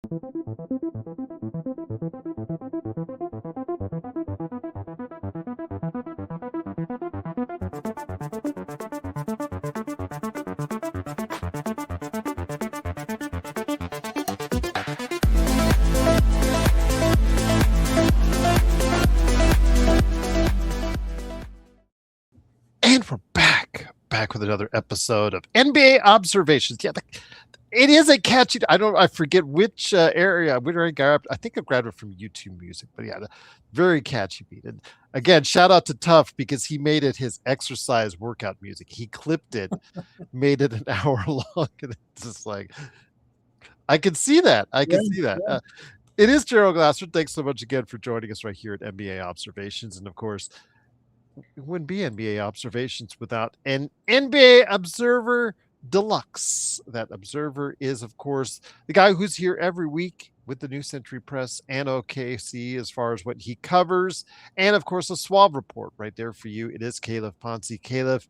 And we're back with another episode of NBA Observations. Yeah, it is a catchy. I forget which area. Where I grabbed. I think I grabbed it from YouTube Music, but yeah, very catchy beat. And again, shout out to Tuff because he made it his exercise workout music. He clipped it, made it an hour long, and it's just like I can see that. Yeah. It is Gerald Glasser. Thanks so much again for joining us right here at NBA Observations, and of course, it wouldn't be NBA Observations without an NBA Observer Deluxe. That observer is, of course, the guy who's here every week with the New Century Press and OKC as far as what he covers. And, of course, a Suve Report right there for you. It is Calif Poncy. Calif,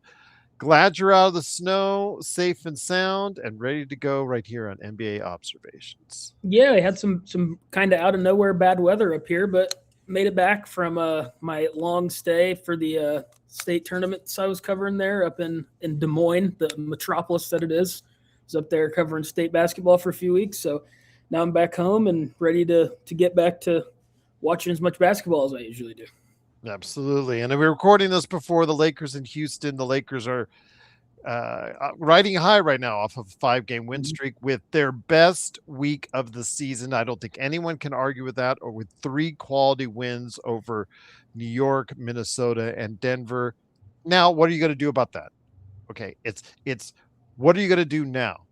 glad you're out of the snow, safe and sound, and ready to go right here on NBA Observations. Yeah, I had some kind of out of nowhere bad weather up here, but made it back from my long stay for the state tournaments I was covering there up in Des Moines, the metropolis that it is. I was up there covering state basketball for a few weeks, so now I'm back home and ready to get back to watching as much basketball as I usually do. Absolutely. And we're recording this before the Lakers in Houston. The Lakers are riding high right now off of a 5-game win streak with their best week of the season. I don't think anyone can argue with that, or with 3 quality wins over New York, Minnesota, and Denver. Now, what are you going to do about that? Okay, it's what are you going to do now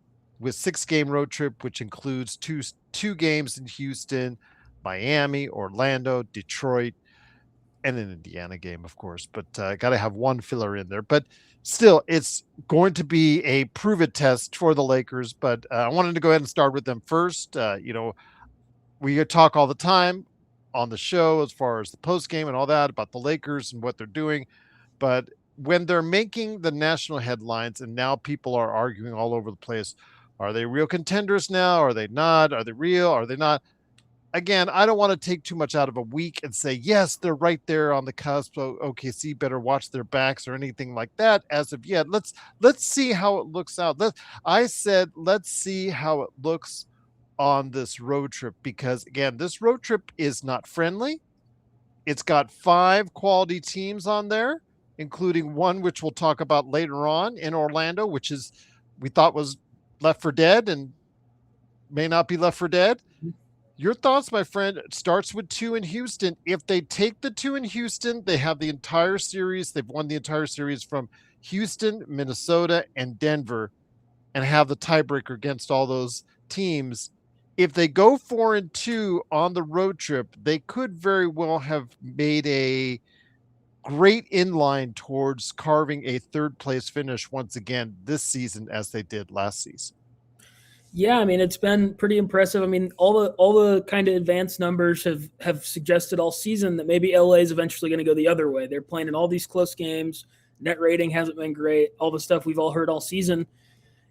with 6-game road trip, which includes two games in Houston, Miami, Orlando, Detroit, and an Indiana game, of course, but got to have one filler in there. But still, it's going to be a prove-it test for the Lakers. But I wanted to go ahead and start with them first. We talk all the time on the show as far as the post game and all that about the Lakers and what they're doing. But when they're making the national headlines and now people are arguing all over the place, are they real contenders now? Are they not? Are they real? Are they not? Again, I don't want to take too much out of a week and say, yes, they're right there on the cusp. So OKC better watch their backs or anything like that as of yet. Let's see how it looks out. Let's see how it looks on this road trip, because again, this road trip is not friendly. It's got 5 quality teams on there, including one which we'll talk about later on in Orlando, which is we thought was left for dead and may not be left for dead. Your thoughts, my friend? It starts with 2 in Houston. If they take the 2 in Houston, they have the entire series. They've won the entire series from Houston, Minnesota, and Denver, and have the tiebreaker against all those teams. If they go 4-2 on the road trip, they could very well have made a great inline towards carving a 3rd place finish once again this season, as they did last season. Yeah, I mean, it's been pretty impressive. I mean, all the kind of advanced numbers have suggested all season that maybe LA is eventually going to go the other way. They're playing in all these close games. Net rating hasn't been great. All the stuff we've all heard all season.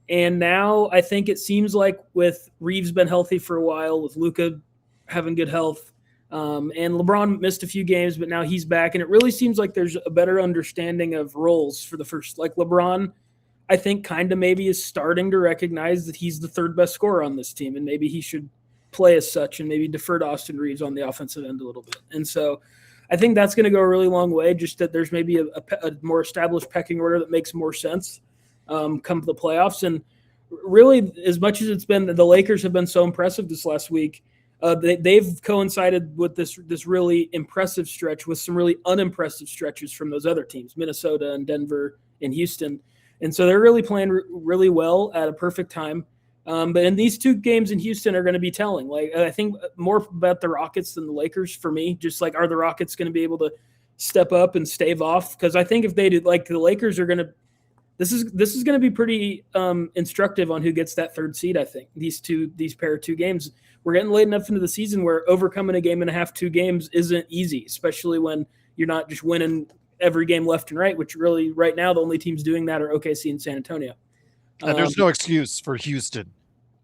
And now I think it seems like with Reeves been healthy for a while, with Luka having good health, and LeBron missed a few games, but now he's back. And it really seems like there's a better understanding of roles for the first. Like LeBron, I think kind of maybe is starting to recognize that he's the 3rd best scorer on this team, and maybe he should play as such and maybe defer to Austin Reeves on the offensive end a little bit. And so I think that's going to go a really long way, just that there's maybe a more established pecking order that makes more sense come to the playoffs. And really, as much as it's been the Lakers have been so impressive this last week, they've coincided with this really impressive stretch with some really unimpressive stretches from those other teams, Minnesota and Denver and Houston. And so they're really playing really well at a perfect time. But in these 2 games in Houston are going to be telling. Like, I think more about the Rockets than the Lakers for me. Just like, are the Rockets going to be able to step up and stave off? Because I think if they did, like the Lakers are going to, this is going to be pretty instructive on who gets that 3rd seed. I think these pair of 2 games, we're getting late enough into the season where overcoming a game and a half, 2 games isn't easy, especially when you're not just winning every game left and right, which really right now the only teams doing that are OKC and San Antonio. And there's no excuse for Houston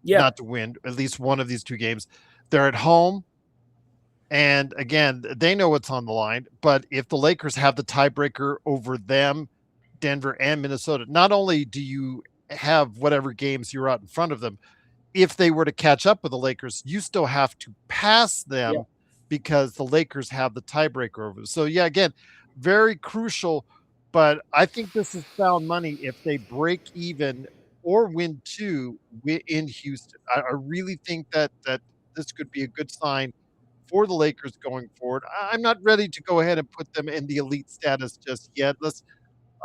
not to win at least one of these two games. They're at home. And again, they know what's on the line. But if the Lakers have the tiebreaker over them, Denver and Minnesota, not only do you have whatever games you're out in front of them, if they were to catch up with the Lakers, you still have to pass them because the Lakers have the tiebreaker over them. So, yeah, again, very crucial. But I think this is found money if they break even or win two in Houston. I really think that this could be a good sign for the Lakers going forward. I'm not ready to go ahead and put them in the elite status just yet.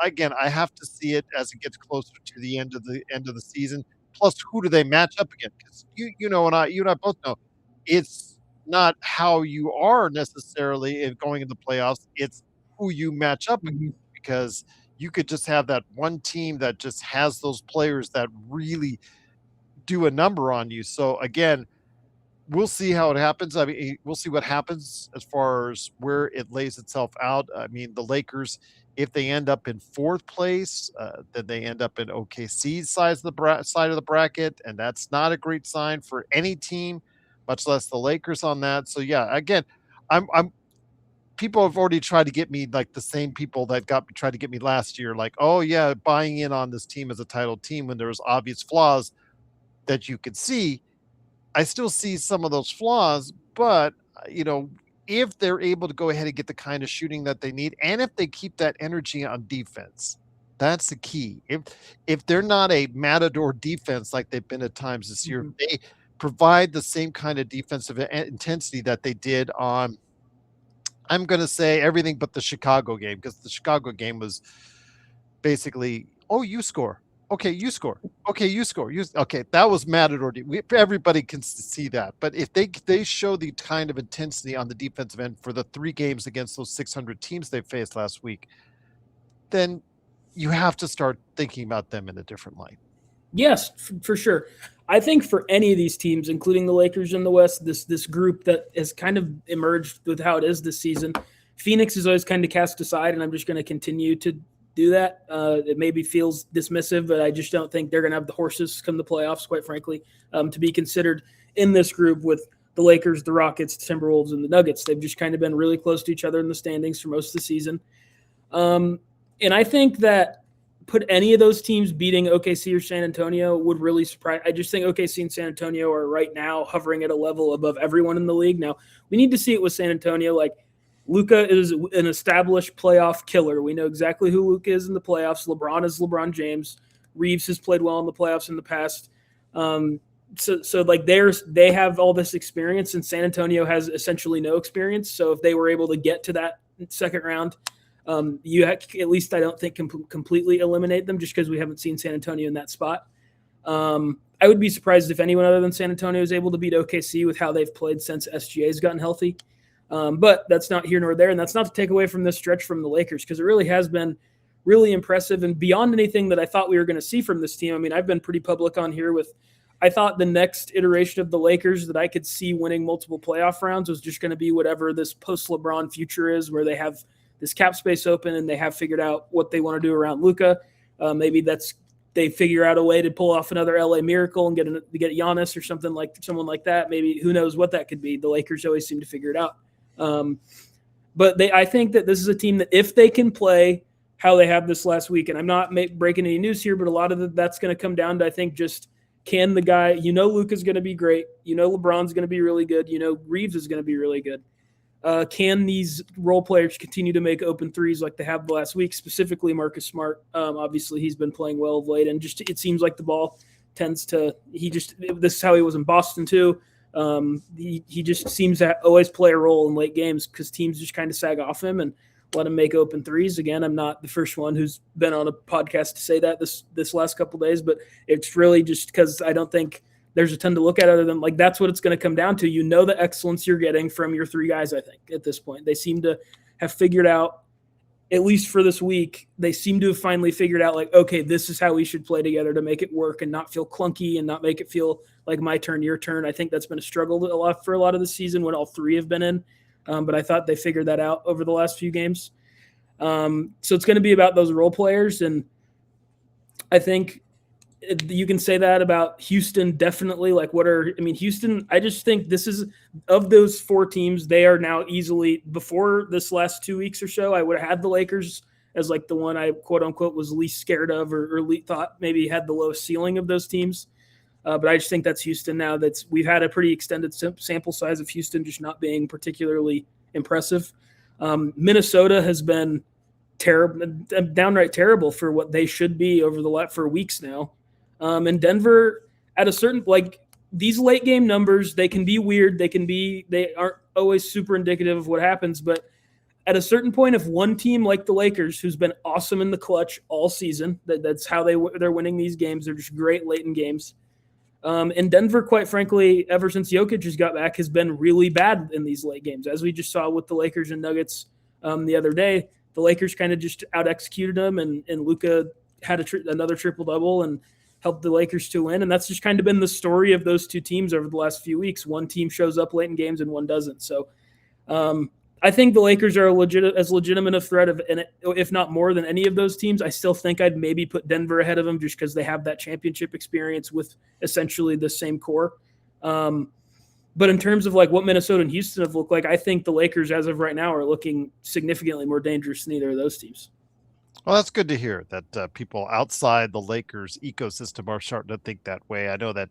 I have to see it as it gets closer to the end of the season. Plus, who do they match up against? Because you and I both know it's not how you are necessarily in going into the playoffs. It's who you match up against, because you could just have that one team that just has those players that really do a number on you. So again, we'll see how it happens. I mean, we'll see what happens as far as where it lays itself out. I mean, the Lakers, if they end up in fourth place, then they end up in OKC's side of the bracket, and that's not a great sign for any team, much less the Lakers on that. So yeah, again, I'm people have already tried to get me, like the same people that tried to get me last year, like, oh yeah, buying in on this team as a title team when there was obvious flaws that you could see. I still see some of those flaws, but if they're able to go ahead and get the kind of shooting that they need, and if they keep that energy on defense, that's the key. If they're not a matador defense like they've been at times this year, they provide the same kind of defensive intensity that they did on, I'm going to say everything but the Chicago game, because the Chicago game was basically, oh, you score. Okay, you score. Okay, you score. Okay, that was matador. Everybody can see that. But if they show the kind of intensity on the defensive end for the 3 games against those 600 teams they faced last week, then you have to start thinking about them in a different light. Yes, for sure. I think for any of these teams, including the Lakers in the West, this group that has kind of emerged with how it is this season, Phoenix is always kind of cast aside, and I'm just going to continue to do that. It maybe feels dismissive, but I just don't think they're going to have the horses come the playoffs, quite frankly, to be considered in this group with the Lakers, the Rockets, the Timberwolves, and the Nuggets. They've just kind of been really close to each other in the standings for most of the season. And I think that put any of those teams beating OKC or San Antonio would really surprise. I just think OKC and San Antonio are right now hovering at a level above everyone in the league. Now, we need to see it with San Antonio. Like, Luka is an established playoff killer. We know exactly who Luka is in the playoffs. LeBron is LeBron James. Reeves has played well in the playoffs in the past. So like they have all this experience, and San Antonio has essentially no experience. So if they were able to get to that second round, at least I don't think completely eliminate them, just because we haven't seen San Antonio in that spot. I would be surprised if anyone other than San Antonio is able to beat OKC with how they've played since SGA has gotten healthy. But that's not here nor there, and that's not to take away from this stretch from the Lakers, because it really has been really impressive and beyond anything that I thought we were going to see from this team. I mean, I've been pretty public on here with I thought the next iteration of the Lakers that I could see winning multiple playoff rounds was just going to be whatever this post-LeBron future is, where they have this cap space open and they have figured out what they want to do around Luka. Maybe they figure out a way to pull off another LA miracle and get Giannis or someone like that. Maybe who knows what that could be. The Lakers always seem to figure it out. But I think that this is a team that if they can play how they have this last week, and I'm not breaking any news here, but a lot of that's going to come down to, I think, just can the guy, Luka's going to be great. LeBron's going to be really good. Reeves is going to be really good. Can these role players continue to make open threes like they have the last week, specifically Marcus Smart? Obviously, he's been playing well of late, and just it seems like the ball tends to – this is how he was in Boston too. He just seems to always play a role in late games because teams just kind of sag off him and let him make open threes. Again, I'm not the first one who's been on a podcast to say that this last couple of days, but it's really just because I don't think there's a ton to look at other than like that's what it's going to come down to. The excellence you're getting from your 3 guys, I think, at this point. They seem to have figured out, at least for this week, they seem to have finally figured out, like, okay, this is how we should play together to make it work and not feel clunky and not make it feel like my turn, your turn. I think that's been a struggle for a lot of the season when all 3 have been in. But I thought they figured that out over the last few games. So it's going to be about those role players. And I think You can say that about Houston, definitely. Like, Houston, I just think this is, of those 4 teams, they are now easily, before this last 2 weeks or so, I would have had the Lakers as like the one I quote unquote was least scared of, or thought maybe had the lowest ceiling of those teams. But I just think that's Houston now. We've had a pretty extended sample size of Houston just not being particularly impressive. Minnesota has been terrible, downright terrible for what they should be for weeks now. And Denver, at a certain, like, these late game numbers, they can be weird. They aren't always super indicative of what happens. But at a certain point, if one team like the Lakers, who's been awesome in the clutch all season, that's how they're winning these games. They're just great late in games. And Denver, quite frankly, ever since Jokic has got back, has been really bad in these late games, as we just saw with the Lakers and Nuggets the other day. The Lakers kind of just out-executed them, and Luka had another triple-double and helped the Lakers to win. And that's just kind of been the story of those 2 teams over the last few weeks. One team shows up late in games and one doesn't. So I think the Lakers are as legitimate a threat, if not more than any of those teams. I still think I'd maybe put Denver ahead of them just because they have that championship experience with essentially the same core. But in terms of like what Minnesota and Houston have looked like, I think the Lakers as of right now are looking significantly more dangerous than either of those teams. Well, that's good to hear that people outside the Lakers ecosystem are starting to think that way. I know that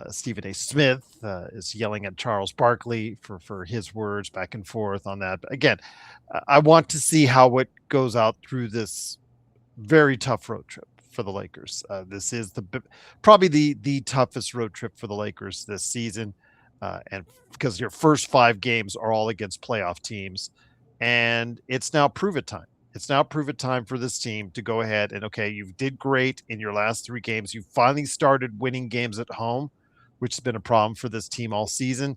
Stephen A. Smith is yelling at Charles Barkley for his words back and forth on that. But again, I want to see how it goes out through this very tough road trip for the Lakers. This is probably the toughest road trip for the Lakers this season. And because your first 5 games are all against playoff teams, and it's now prove it time. It's now prove it time for this team to go ahead and, okay, you did great in your last 3 games. You finally started winning games at home, which has been a problem for this team all season.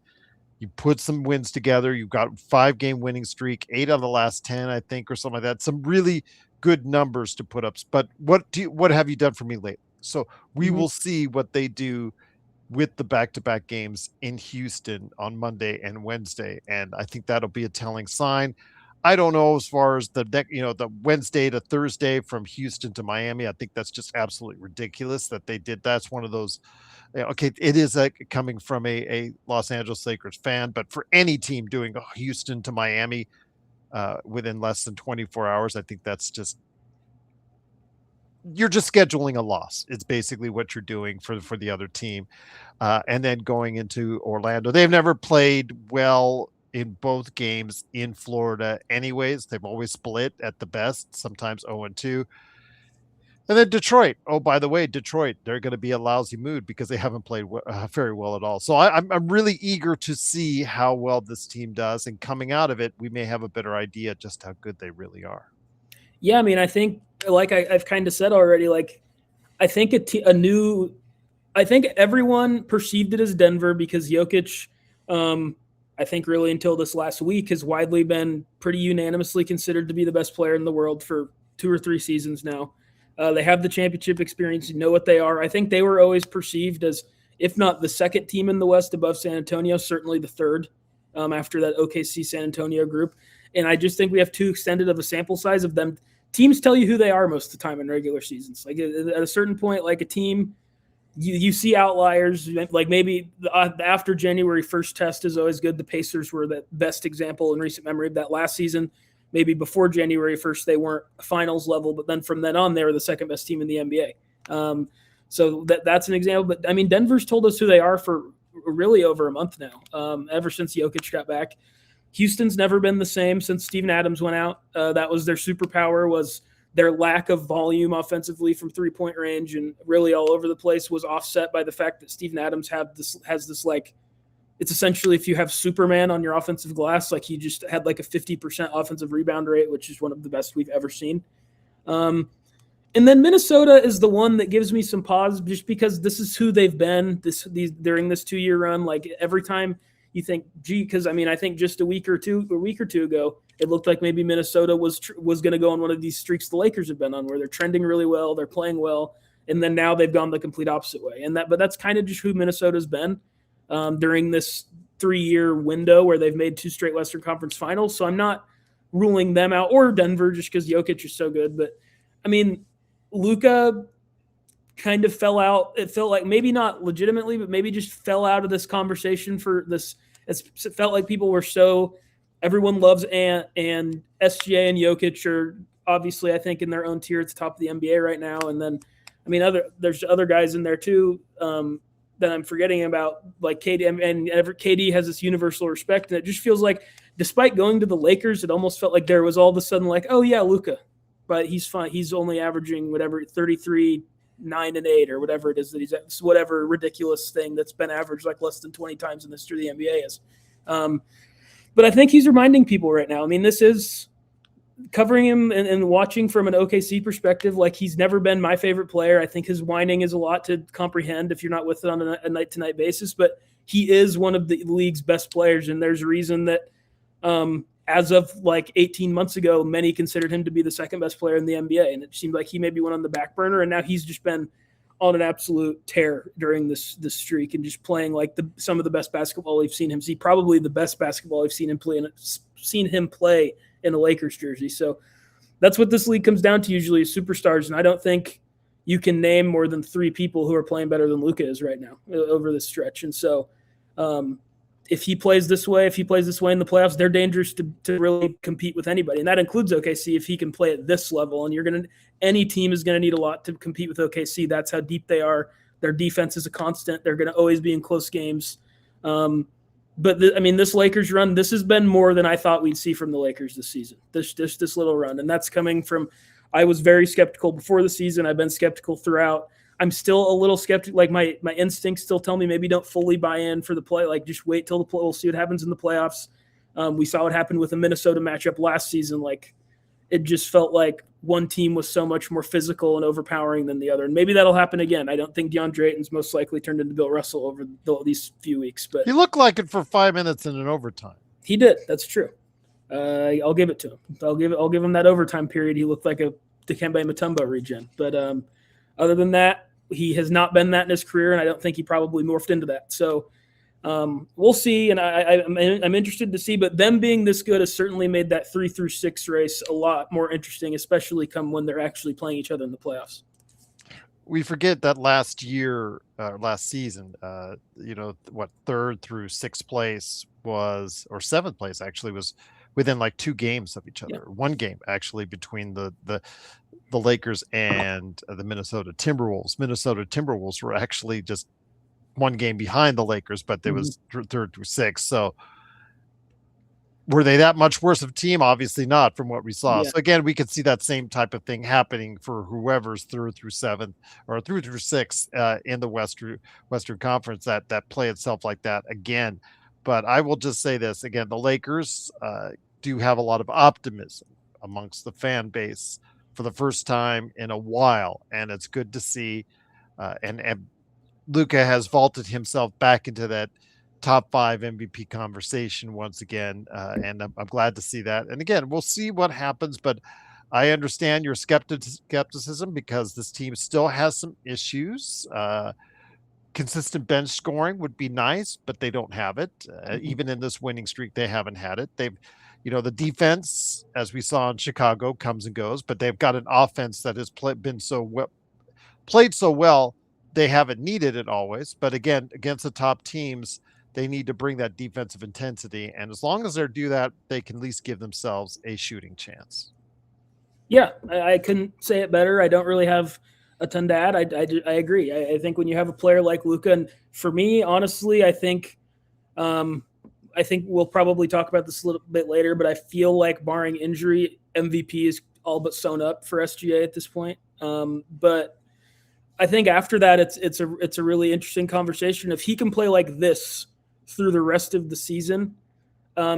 You put some wins together. You've got 5-game winning streak, 8 out of the last 10, I think, or something like that. Some really good numbers to put up. But what have you done for me lately? So we will see what they do with the back-to-back games in Houston on Monday and Wednesday. And I think that'll be a telling sign. I don't know as far as the Wednesday to Thursday from Houston to Miami. I think that's just absolutely ridiculous that they did. That's one of those, okay, it is coming from a Los Angeles Lakers fan, but for any team doing Houston to Miami within less than 24 hours, I think that's just, you're just scheduling a loss. It's basically what you're doing for the other team. And then going into Orlando, they've never played well in both games in Florida anyways. They've always split at the best, sometimes 0-2. And then Detroit. Oh, by the way, Detroit, they're going to be a lousy mood because they haven't played very well at all. So I'm really eager to see how well this team does. And coming out of it, we may have a better idea just how good they really are. Yeah, I mean, I think, like I've kind of said already, like, I think I think everyone perceived it as Denver because Jokic, I think really until this last week, has widely been pretty unanimously considered to be the best player in the world for 2 or 3 seasons now. They have the championship experience, you know what they are. I think they were always perceived as, if not the second team in the West above San Antonio, certainly the third after that OKC San Antonio group. And I just think we have too extended of a sample size of them. Teams tell you who they are most of the time in regular seasons. Like at a certain point, like a team, you see outliers. Like maybe the after January 1st test is always good. The Pacers were the best example in recent memory of that last season. Maybe before January 1st, they weren't finals level, but then from then on, they were the second best team in the NBA. So that's an example. But I mean, Denver's told us who they are for really over a month now, ever since Jokic got back. Houston's never been the same since Steven Adams went out. That was their superpower, was their lack of volume offensively from 3-point range, and really all over the place was offset by the fact that Steven Adams has this like, it's essentially if you have Superman on your offensive glass, like he just had like a 50% offensive rebound rate, which is one of the best we've ever seen. And then Minnesota is the one that gives me some pause just because this is who they've been during this 2-year run. Like every time you think, gee, because I mean, I think just a week or two ago, it looked like maybe Minnesota was going to go on one of these streaks the Lakers have been on, where they're trending really well, they're playing well, and then now they've gone the complete opposite way. But that's kind of just who Minnesota's been during this 3-year window where they've made 2 straight Western Conference Finals. So I'm not ruling them out, or Denver, just because Jokic is so good. But I mean, Luka kind of fell out. It felt like maybe not legitimately, but maybe just fell out of this conversation for this. It felt like people were everyone loves Ant, and SGA and Jokic are obviously, I think, in their own tier at the top of the NBA right now. And then, I mean, there's other guys in there too that I'm forgetting about, like KD, and KD has this universal respect. And it just feels like, despite going to the Lakers, it almost felt like there was all of a sudden like, oh yeah, Luka, but he's fine. He's only averaging whatever 33, 9 and 8 or whatever it is that he's at, whatever ridiculous thing that's been averaged like less than 20 times in the history of the NBA is. But I think he's reminding people right now. I mean, this is covering him and watching from an OKC perspective. Like, he's never been my favorite player. I think his whining is a lot to comprehend if you're not with it on a night-to-night basis, but he is one of the league's best players. And there's a reason that as of like 18 months ago, many considered him to be the second best player in the NBA. And it seemed like he maybe went on the back burner, and now he's just been on an absolute tear during this streak and just playing like some of the best basketball we've seen him see. Probably the best basketball I've seen him play in a Lakers jersey. So that's what this league comes down to usually, is superstars. And I don't think you can name more than 3 people who are playing better than Luka is right now over this stretch. And so if he plays this way in the playoffs, they're dangerous to really compete with anybody. And that includes OKC if he can play at this level. And any team is going to need a lot to compete with OKC. That's how deep they are. Their defense is a constant. They're going to always be in close games. But this Lakers run, this has been more than I thought we'd see from the Lakers this season, this little run. And that's coming from, I was very skeptical before the season. I've been skeptical throughout. I'm still a little skeptical. Like, my instincts still tell me maybe don't fully buy in for the play. Like, just wait till we'll see what happens in the playoffs. We saw what happened with the Minnesota matchup last season. Like, it just felt like one team was so much more physical and overpowering than the other. And maybe that'll happen again. I don't think DeAndre Ayton's most likely turned into Bill Russell over these few weeks. But he looked like it for 5 minutes in an overtime. He did. That's true. I'll give it to him. I'll give him that overtime period. He looked like a Dikembe Mutombo regen. But other than that, he has not been that in his career, and I don't think he probably morphed into that. So we'll see, and I'm interested to see. But them being this good has certainly made that 3 through 6 race a lot more interesting, especially come when they're actually playing each other in the playoffs. We forget that last season, 3rd through 6th place or 7th place actually was within like 2 games of each other. Yeah. 1 game actually between the Lakers and the Minnesota Timberwolves. Minnesota Timberwolves were actually just 1 game behind the Lakers, but there was 3rd through 6th. So were they that much worse of a team? Obviously not, from what we saw. Yeah. So again, we could see that same type of thing happening for whoever's 3rd through 7th or 3rd through 6th in the Western Conference that play itself like that again. But I will just say this again: the Lakers do have a lot of optimism amongst the fan base for the first time in a while, and it's good to see. And Luka has vaulted himself back into that top 5 MVP conversation once again, and I'm glad to see that. And again, we'll see what happens, but I understand your skepticism because this team still has some issues. Consistent bench scoring would be nice, but they don't have it. Even in this winning streak, they haven't had it. The defense, as we saw in Chicago, comes and goes, but they've got an offense that has played so well. They haven't needed it always, but again, against the top teams, they need to bring that defensive intensity. And as long as they do that, they can at least give themselves a shooting chance. Yeah, I couldn't say it better. I don't really have a ton to add. I agree. I think when you have a player like Luka, and for me, honestly, I think we'll probably talk about this a little bit later, but I feel like barring injury, MVP is all but sewn up for SGA at this point. But I think after that, it's a really interesting conversation. If he can play like this through the rest of the season,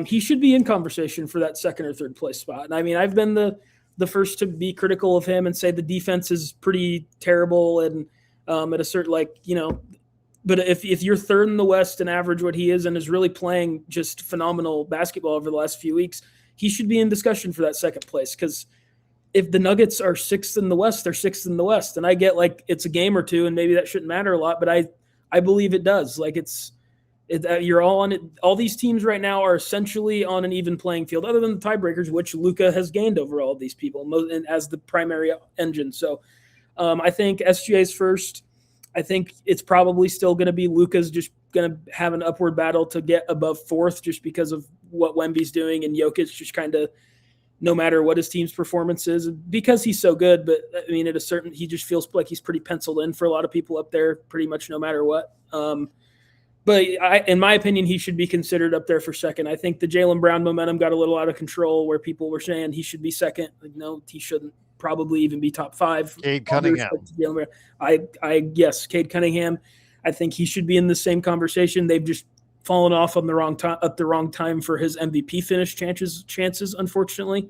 he should be in conversation for that 2nd or 3rd place spot. And I mean, I've been the first to be critical of him and say the defense is pretty terrible and at a certain but if you're 3rd in the West and average what he is and is really playing just phenomenal basketball over the last few weeks, he should be in discussion for that 2nd place. Because if the Nuggets are 6th in the West, they're 6th in the West. And I get like it's a game or 2 and maybe that shouldn't matter a lot, but I believe it does. Like you're all on it. All these teams right now are essentially on an even playing field, other than the tiebreakers, which Luka has gained over all of these people and as the primary engine. So I think SGA's first. I think it's probably still going to be Luka's just going to have an upward battle to get above fourth just because of what Wemby's doing, and Jokic just kind of, no matter what his team's performance is, because he's so good. But I mean, he just feels like he's pretty penciled in for a lot of people up there, pretty much no matter what. But in my opinion, he should be considered up there for second. I think the Jaylen Brown momentum got a little out of control where people were saying he should be second. Like, no, he shouldn't probably even be top five. Cade Cunningham. Yes, Cade Cunningham. I think he should be in the same conversation. They've just fallen off on the wrong time at the wrong time for his MVP finish chances, unfortunately.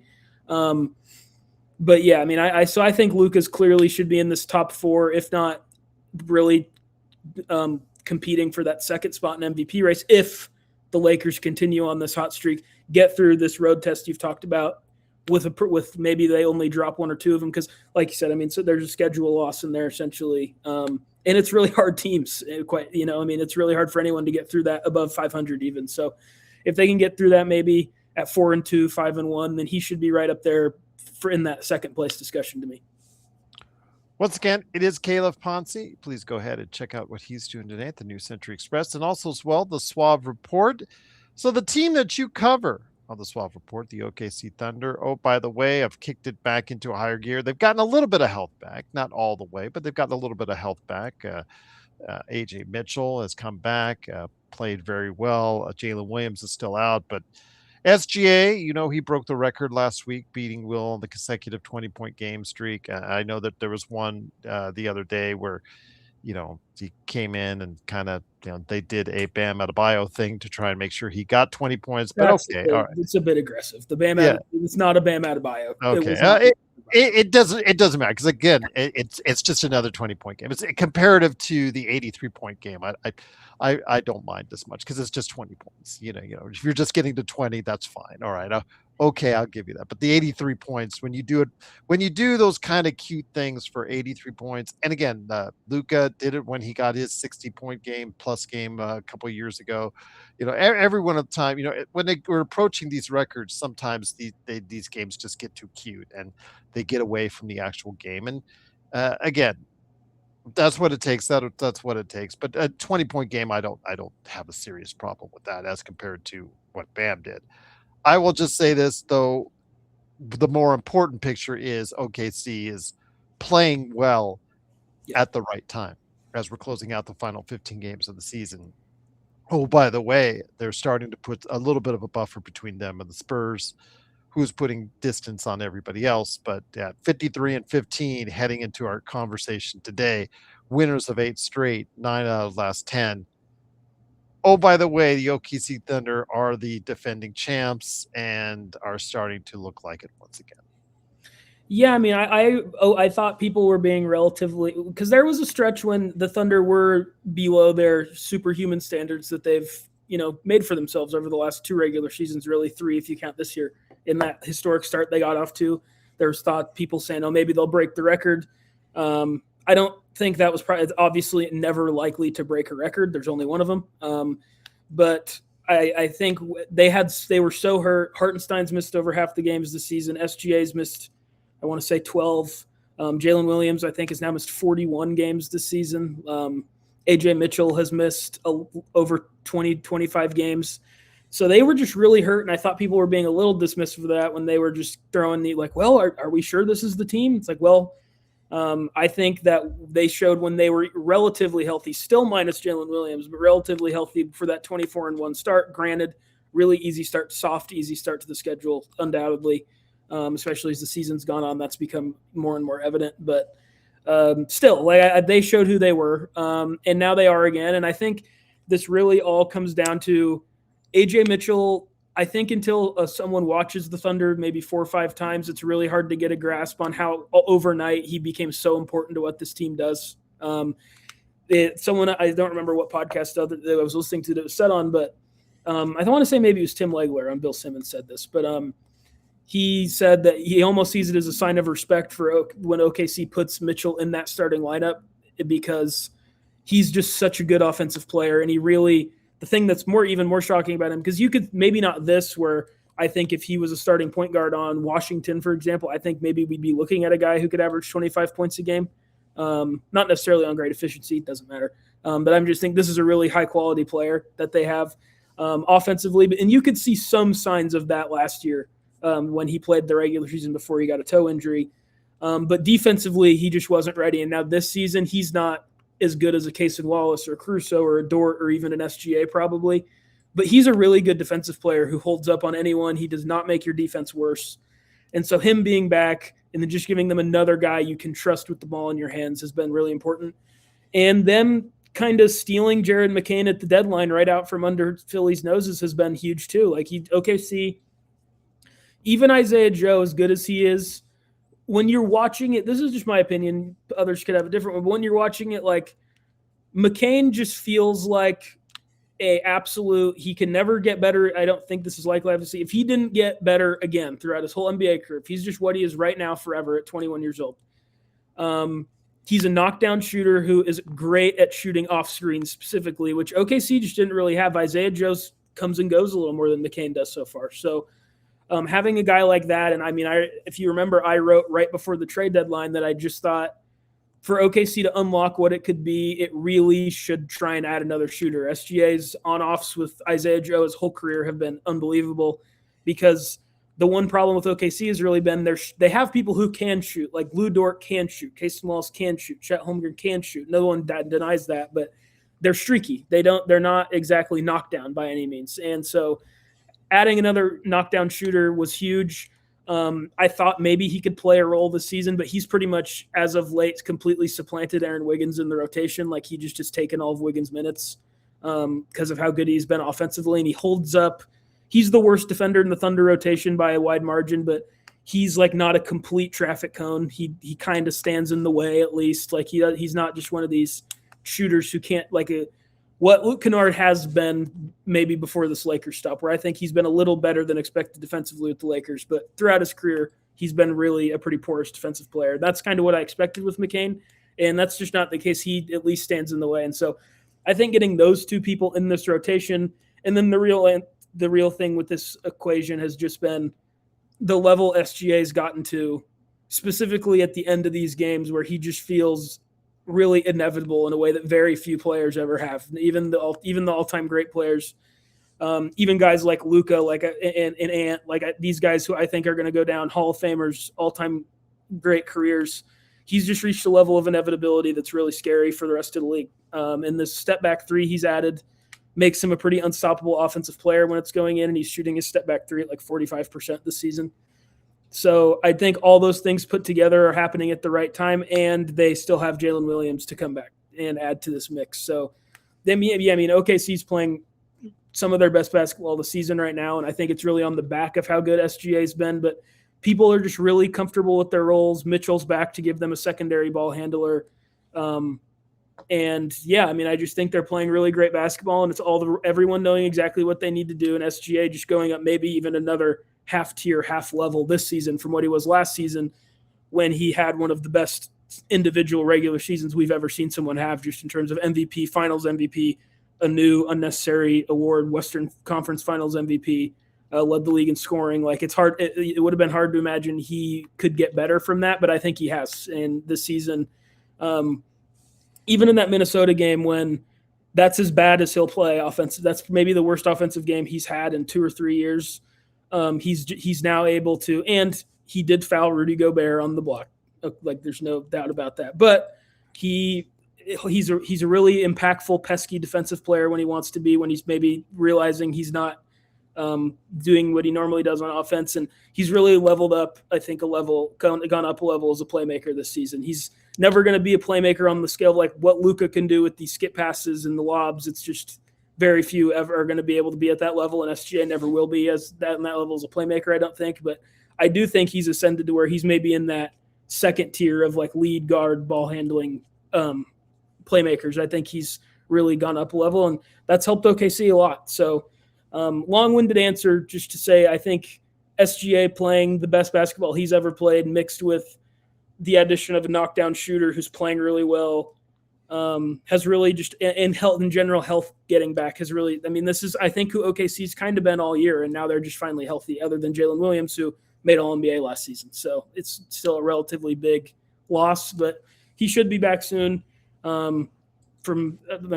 But yeah, I mean, I think Luka's clearly should be in this top four, if not really competing for that second spot in MVP race if the Lakers continue on this hot streak, get through this road test you've talked about with maybe they only drop one or two of them because, like you said, I mean, so there's a schedule loss in there essentially, and it's really hard teams. It's really hard for anyone to get through that above 500 even. So if they can get through that maybe at 4-2, 5-1, then he should be right up there in that second place discussion to me. Once again, it is Calif Poncy. Please go ahead and check out what he's doing today at the New Century Express and also as well the Suve Report. So the team that you cover on the Suve Report, the OKC Thunder, by the way, have kicked it back into a higher gear. They've gotten a little bit of health back, not all the way, but they've gotten a little bit of health back. AJ Mitchell has come back, played very well. Jalen Williams is still out, but SGA, he broke the record last week, beating Will on the consecutive 20-point game streak. I know that there was one the other day where, he came in and kind of, they did a Bam Adebayo thing to try and make sure he got 20 points. But okay, all right. It's a bit aggressive. The Bam, it's not a Bam Adebayo. Okay, it doesn't matter because again, it's just another 20-point game. It's comparative to the 83-point game. I don't mind as much because it's just 20 points. If you're just getting to 20, that's fine. All right. Okay, I'll give you that. But the 83 points, when you do those kind of cute things for 83 points, and again, Luka did it when he got his 60-point game plus game a couple of years ago. Every one of the time, when they were approaching these records, sometimes these games just get too cute and they get away from the actual game. And again, that's what it takes. That's what it takes. But a 20-point game, I don't have a serious problem with that as compared to what Bam did. I will just say this, though, the more important picture is OKC is playing well at the right time as we're closing out the final 15 games of the season. Oh, by the way, they're starting to put a little bit of a buffer between them and the Spurs, who's putting distance on everybody else. But at 53-15, heading into our conversation today, winners of 8 straight, 9 out of the last 10. Oh, by the way, the OKC Thunder are the defending champs and are starting to look like it once again. Yeah, I mean, I thought people were being relatively – because there was a stretch when the Thunder were below their superhuman standards that they've, made for themselves over the last 2 regular seasons, really 3 if you count this year. In that historic start they got off to, there was people saying, oh, maybe they'll break the record. I don't think that was obviously never likely to break a record. There's only one of them. But I think they were so hurt. Hartenstein's missed over half the games this season. SGA's missed, I want to say 12. Jalen Williams, I think, has now missed 41 games this season. AJ Mitchell has missed over 20, 25 games. So they were just really hurt, and I thought people were being a little dismissive of that when they were just throwing are we sure this is the team? It's like, well, I think that they showed when they were relatively healthy, still minus Jalen Williams, but relatively healthy for that 24-1 start. Granted, really easy start to the schedule, undoubtedly, especially as the season's gone on. That's become more and more evident. But still, they showed who they were, and now they are again. And I think this really all comes down to AJ Mitchell. I think until someone watches the Thunder maybe 4 or 5 times, it's really hard to get a grasp on how overnight he became so important to what this team does. Someone, I don't remember what podcast that I was listening to that was said on, but I don't want to say maybe it was Tim Legler on Bill Simmons said this, but he said that he almost sees it as a sign of respect for when OKC puts Mitchell in that starting lineup because he's just such a good offensive player, and he really – the thing that's even more shocking about him, because you could maybe not this, where I think if he was a starting point guard on Washington, for example, I think maybe we'd be looking at a guy who could average 25 points a game. Not necessarily on great efficiency, it doesn't matter. But I'm just thinking this is a really high quality player that they have offensively. And you could see some signs of that last year when he played the regular season before he got a toe injury. But defensively, he just wasn't ready. And now this season, he's not as good as a Cason Wallace or Crusoe or a Dort or even an SGA probably. But he's a really good defensive player who holds up on anyone. He does not make your defense worse. And so him being back and then just giving them another guy you can trust with the ball in your hands has been really important. And them kind of stealing Jared McCain at the deadline right out from under Philly's noses has been huge too. Like OKC, even Isaiah Joe, as good as he is, when you're watching it, this is just my opinion, others could have a different one, but when you're watching it, like McCain just feels like he can never get better. I don't think this is likely, obviously. If he didn't get better again throughout his whole NBA career, if he's just what he is right now forever at 21 years old, he's a knockdown shooter who is great at shooting off screen specifically, which OKC just didn't really have. Isaiah Joe comes and goes a little more than McCain does so far. So having a guy like that, and I mean, if you remember, I wrote right before the trade deadline that I just thought for OKC to unlock what it could be, it really should try and add another shooter. SGA's on-offs with Isaiah Joe his whole career have been unbelievable because the one problem with OKC has really been they have people who can shoot, like Lou Dort can shoot, Cason Wallace can shoot, Chet Holmgren can shoot. No one denies that, but they're streaky. They're not exactly knockdown by any means. And so adding another knockdown shooter was huge. I thought maybe he could play a role this season, but he's pretty much, as of late, completely supplanted Aaron Wiggins in the rotation. Like he just has taken all of Wiggins' minutes because of how good he's been offensively, and he holds up. He's the worst defender in the Thunder rotation by a wide margin, but he's like not a complete traffic cone. He kind of stands in the way at least. Like he's not just one of these shooters who can't what Luke Kennard has been maybe before this Lakers stop, where I think he's been a little better than expected defensively with the Lakers. But throughout his career, he's been really a pretty porous defensive player. That's kind of what I expected with McCain, and that's just not the case. He at least stands in the way. And so I think getting those two people in this rotation, and then the real thing with this equation has just been the level SGA's gotten to, specifically at the end of these games where he just feels really inevitable in a way that very few players ever have. Even the all-time great players, even guys like Luka, and Ant, these guys who I think are going to go down Hall of Famers, all-time great careers. He's just reached a level of inevitability that's really scary for the rest of the league. And the step-back three he's added makes him a pretty unstoppable offensive player when it's going in, and he's shooting his step-back three at like 45% this season. So I think all those things put together are happening at the right time, and they still have Jalen Williams to come back and add to this mix. So, OKC's playing some of their best basketball of the season right now, and I think it's really on the back of how good SGA's been. But people are just really comfortable with their roles. Mitchell's back to give them a secondary ball handler. I just think they're playing really great basketball, and it's everyone knowing exactly what they need to do, and SGA just going up maybe even another half tier, half level this season from what he was last season when he had one of the best individual regular seasons we've ever seen someone have, just in terms of MVP, finals MVP, a new unnecessary award, Western Conference Finals MVP, led the league in scoring. Like it's hard. It would have been hard to imagine he could get better from that, but I think he has. And this season, even in that Minnesota game when that's as bad as he'll play offensive, that's maybe the worst offensive game he's had in 2 or 3 years. He's now able to, and he did foul Rudy Gobert on the block. Like there's no doubt about that. But he's a really impactful, pesky defensive player when he wants to be, when he's maybe realizing he's not doing what he normally does on offense. And he's really leveled up, I think, gone up a level as a playmaker this season. He's never going to be a playmaker on the scale of like what Luka can do with these skip passes and the lobs. It's just very few ever are going to be able to be at that level, and SGA never will be on that level as a playmaker, I don't think. But I do think he's ascended to where he's maybe in that second tier of like lead guard ball handling playmakers. I think he's really gone up a level, and that's helped OKC a lot. So long-winded answer just to say I think SGA playing the best basketball he's ever played, mixed with the addition of a knockdown shooter who's playing really well, has really just in health, in general health, getting back has really, this is, I think, who OKC's kind of been all year, and now they're just finally healthy, other than Jalen Williams, who made All-NBA last season. So it's still a relatively big loss, but he should be back soon. I'm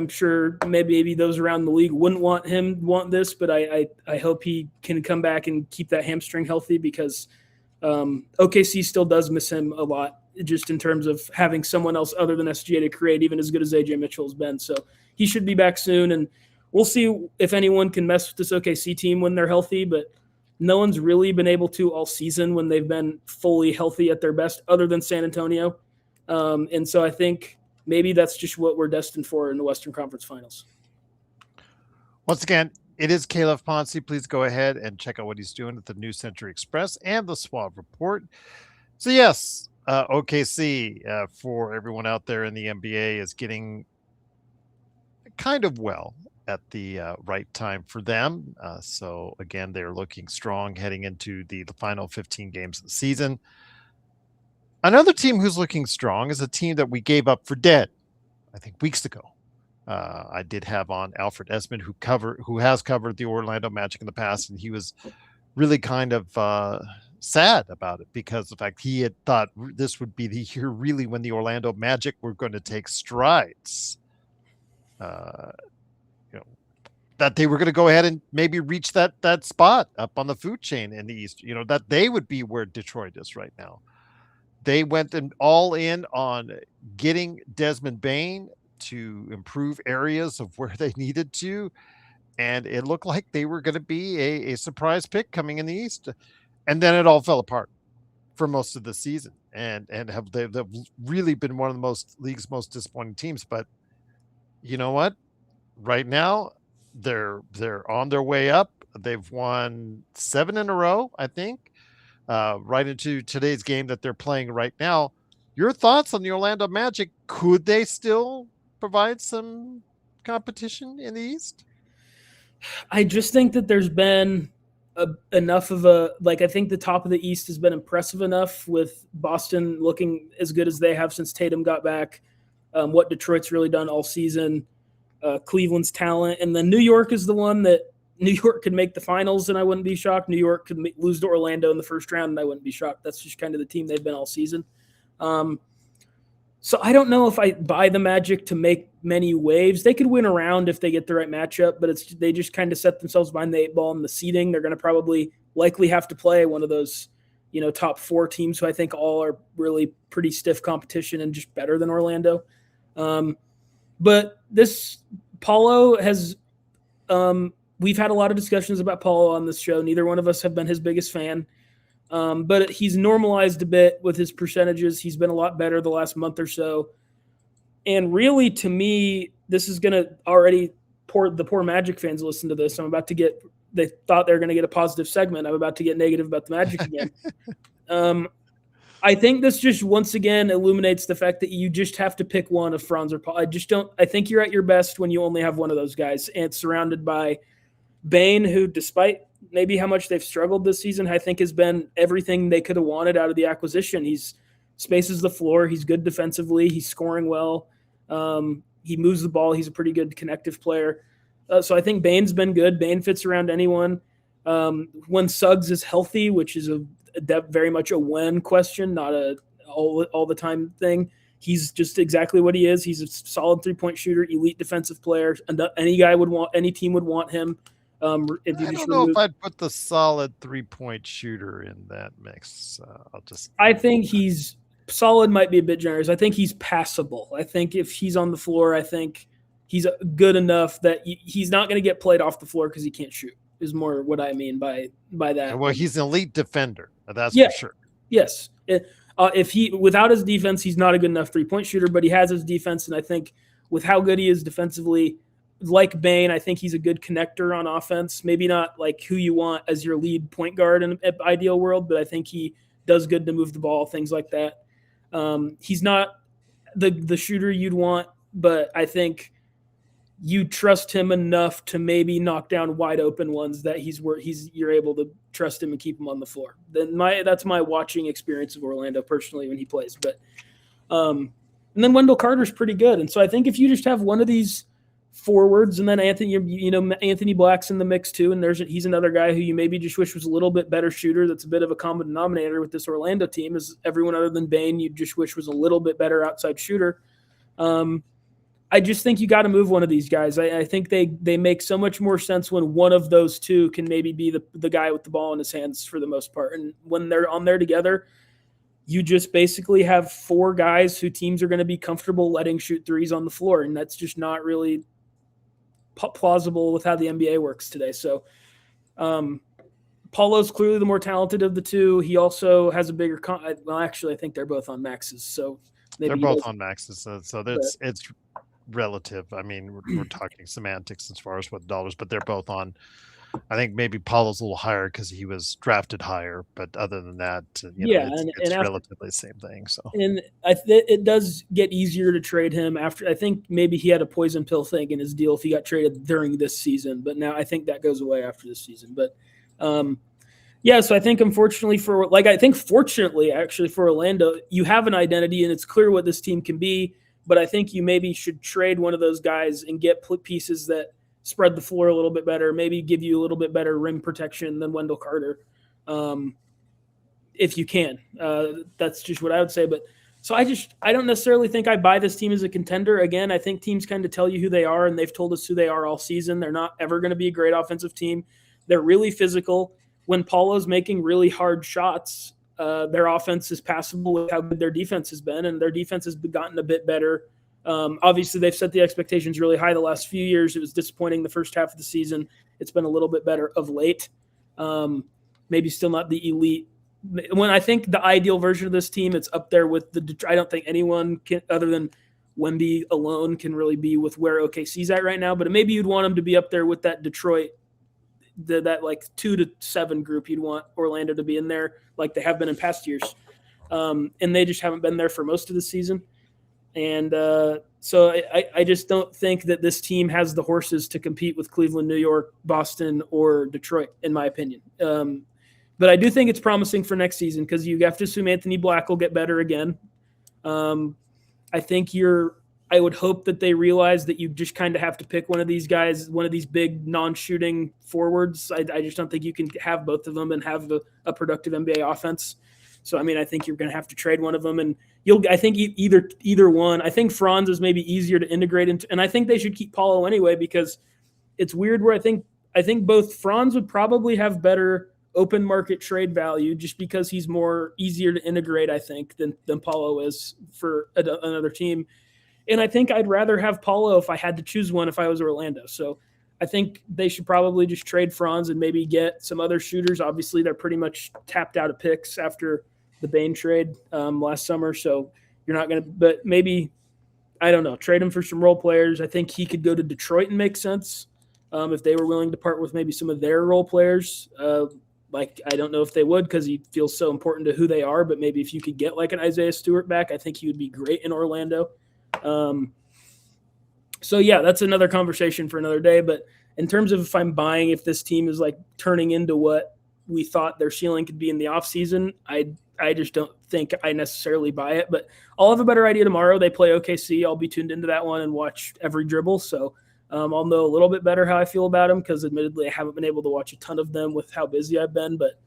sure maybe those around the league wouldn't want this, but I hope he can come back and keep that hamstring healthy, because OKC still does miss him a lot, just in terms of having someone else other than SGA to create, even as good as AJ Mitchell has been. So he should be back soon, and we'll see if anyone can mess with this OKC team when they're healthy, but no one's really been able to all season when they've been fully healthy at their best, other than San Antonio. And so I think maybe that's just what we're destined for in the Western Conference Finals. Once again, it is Calif Poncy. Please go ahead and check out what he's doing at the New Century Express and the Suve Report. So yes, OKC, for everyone out there in the NBA, is getting kind of well at the right time for them. So again, they're looking strong heading into the final 15 games of the season. Another team who's looking strong is a team that we gave up for dead, I think, weeks ago. I did have on Alfred Esmond, who has covered the Orlando Magic in the past, and he was really kind of sad about it, because the fact he had thought this would be the year really when the Orlando Magic were going to take strides. That they were going to go ahead and maybe reach that spot up on the food chain in the East. That they would be where Detroit is right now. They went all in on getting Desmond Bane to improve areas of where they needed to, and it looked like they were going to be a surprise pick coming in the East. And then it all fell apart for most of the season, and they've really been one of the league's most disappointing teams. But you know what? Right now, they're on their way up. They've won 7 in a row, I think. Right into today's game that they're playing right now. Your thoughts on the Orlando Magic? Could they still provide some competition in the East? I just think that there's been enough of I think the top of the East has been impressive enough, with Boston looking as good as they have since Tatum got back. What Detroit's really done all season, Cleveland's talent, and then New York is the one that New York could make the finals, and I wouldn't be shocked. New York could lose to Orlando in the first round, and I wouldn't be shocked. That's just kind of the team they've been all season. So I don't know if I buy the Magic to make many waves. They could win a round if they get the right matchup, but they just kind of set themselves behind the 8 ball in the seeding. They're going to likely have to play one of those, top 4 teams who I think all are really pretty stiff competition and just better than Orlando. But this Paulo has, we've had a lot of discussions about Paulo on this show. Neither one of us have been his biggest fan. But he's normalized a bit with his percentages. He's been a lot better the last month or so. And really, to me, this is going to already the poor Magic fans listen to this. They thought they were going to get a positive segment. I'm about to get negative about the Magic again. I think this just once again illuminates the fact that you just have to pick one of Franz or Paul. I think you're at your best when you only have one of those guys, and surrounded by Bane, who, despite maybe how much they've struggled this season, I think has been everything they could have wanted out of the acquisition. He's spaces the floor. He's good defensively. He's scoring well. He moves the ball. He's a pretty good connective player. So I think Bane's been good. Bane fits around anyone. When Suggs is healthy, which is very much a when question, not a all the time thing. He's just exactly what he is. He's a solid 3-point shooter, elite defensive player. And any team would want him. I don't know if I'd put the solid 3-point shooter in that mix. I think he's solid, might be a bit generous. I think he's passable. I think if he's on the floor, I think he's good enough that he's not going to get played off the floor because he can't shoot, is more what I mean by that. Well, he's an elite defender. That's for sure. Yes. Without his defense, he's not a good enough 3-point shooter, but he has his defense. And I think with how good he is defensively, like Bane, I think he's a good connector on offense. Maybe not like who you want as your lead point guard in an ideal world, but I think he does good to move the ball, things like that. He's not the shooter you'd want, but I think you trust him enough to maybe knock down wide open ones that you're able to trust him and keep him on the floor. That's my watching experience of Orlando personally when he plays. But and then Wendell Carter's pretty good, and so I think if you just have one of these forwards, and then Anthony Black's in the mix too, and he's another guy who you maybe just wish was a little bit better shooter. That's a bit of a common denominator with this Orlando team, is everyone other than Bane you just wish was a little bit better outside shooter. I just think you got to move one of these guys. I think they make so much more sense when one of those two can maybe be the guy with the ball in his hands for the most part, and when they're on there together, you just basically have four guys who teams are going to be comfortable letting shoot threes on the floor, and that's just not really plausible with how the NBA works today. So Paulo's clearly the more talented of the two. He also has a bigger well, actually, I think they're both on maxes. So maybe they're both on maxes. So that's it's relative. I mean, we're talking semantics as far as what dollars, but they're both on. I think maybe Paulo's a little higher because he was drafted higher, but other than that, it's relatively the same thing. So, and it does get easier to trade him after. I think maybe he had a poison pill thing in his deal if he got traded during this season, but now I think that goes away after this season. But so I think fortunately for Orlando, you have an identity and it's clear what this team can be. But I think you maybe should trade one of those guys and get pieces that spread the floor a little bit better, maybe give you a little bit better rim protection than Wendell Carter, if you can. That's just what I would say. But so I don't necessarily think I buy this team as a contender. Again, I think teams kind of tell you who they are, and they've told us who they are all season. They're not ever going to be a great offensive team. They're really physical. When Paulo's making really hard shots, their offense is passable with how good their defense has been, and their defense has gotten a bit better. Obviously, they've set the expectations really high the last few years. It was disappointing the first half of the season. It's been a little bit better of late. Maybe still not the elite. When I think the ideal version of this team, it's up there with I don't think anyone can, other than Wemby alone, can really be with where OKC's at right now. But maybe you'd want them to be up there with that Detroit, that like 2 to 7 group. You'd want Orlando to be in there like they have been in past years. And they just haven't been there for most of the season. And so I just don't think that this team has the horses to compete with Cleveland, New York, Boston, or Detroit, in my opinion. But I do think it's promising for next season because you have to assume Anthony Black will get better again. I would hope that they realize that you just kind of have to pick one of these guys, one of these big non-shooting forwards. I just don't think you can have both of them and have a productive NBA offense. So, I mean, I think you're going to have to trade one of them, and I think either one. I think Franz is maybe easier to integrate into, and I think they should keep Paulo anyway because it's weird where I think both Franz would probably have better open market trade value just because he's more easier to integrate, I think, than Paulo is for another team. And I think I'd rather have Paulo if I had to choose one if I was Orlando. So I think they should probably just trade Franz and maybe get some other shooters. Obviously, they're pretty much tapped out of picks after the Bane trade last summer. So you're not going to – but maybe, I don't know, trade him for some role players. I think he could go to Detroit and make sense if they were willing to part with maybe some of their role players. I don't know if they would because he feels so important to who they are. But maybe if you could get like an Isaiah Stewart back, I think he would be great in Orlando. So yeah, that's another conversation for another day. But in terms of if I'm buying, if this team is like turning into what we thought their ceiling could be in the offseason, I just don't think I necessarily buy it. But I'll have a better idea tomorrow. They play OKC. I'll be tuned into that one and watch every dribble. So I'll know a little bit better how I feel about them because admittedly I haven't been able to watch a ton of them with how busy I've been. But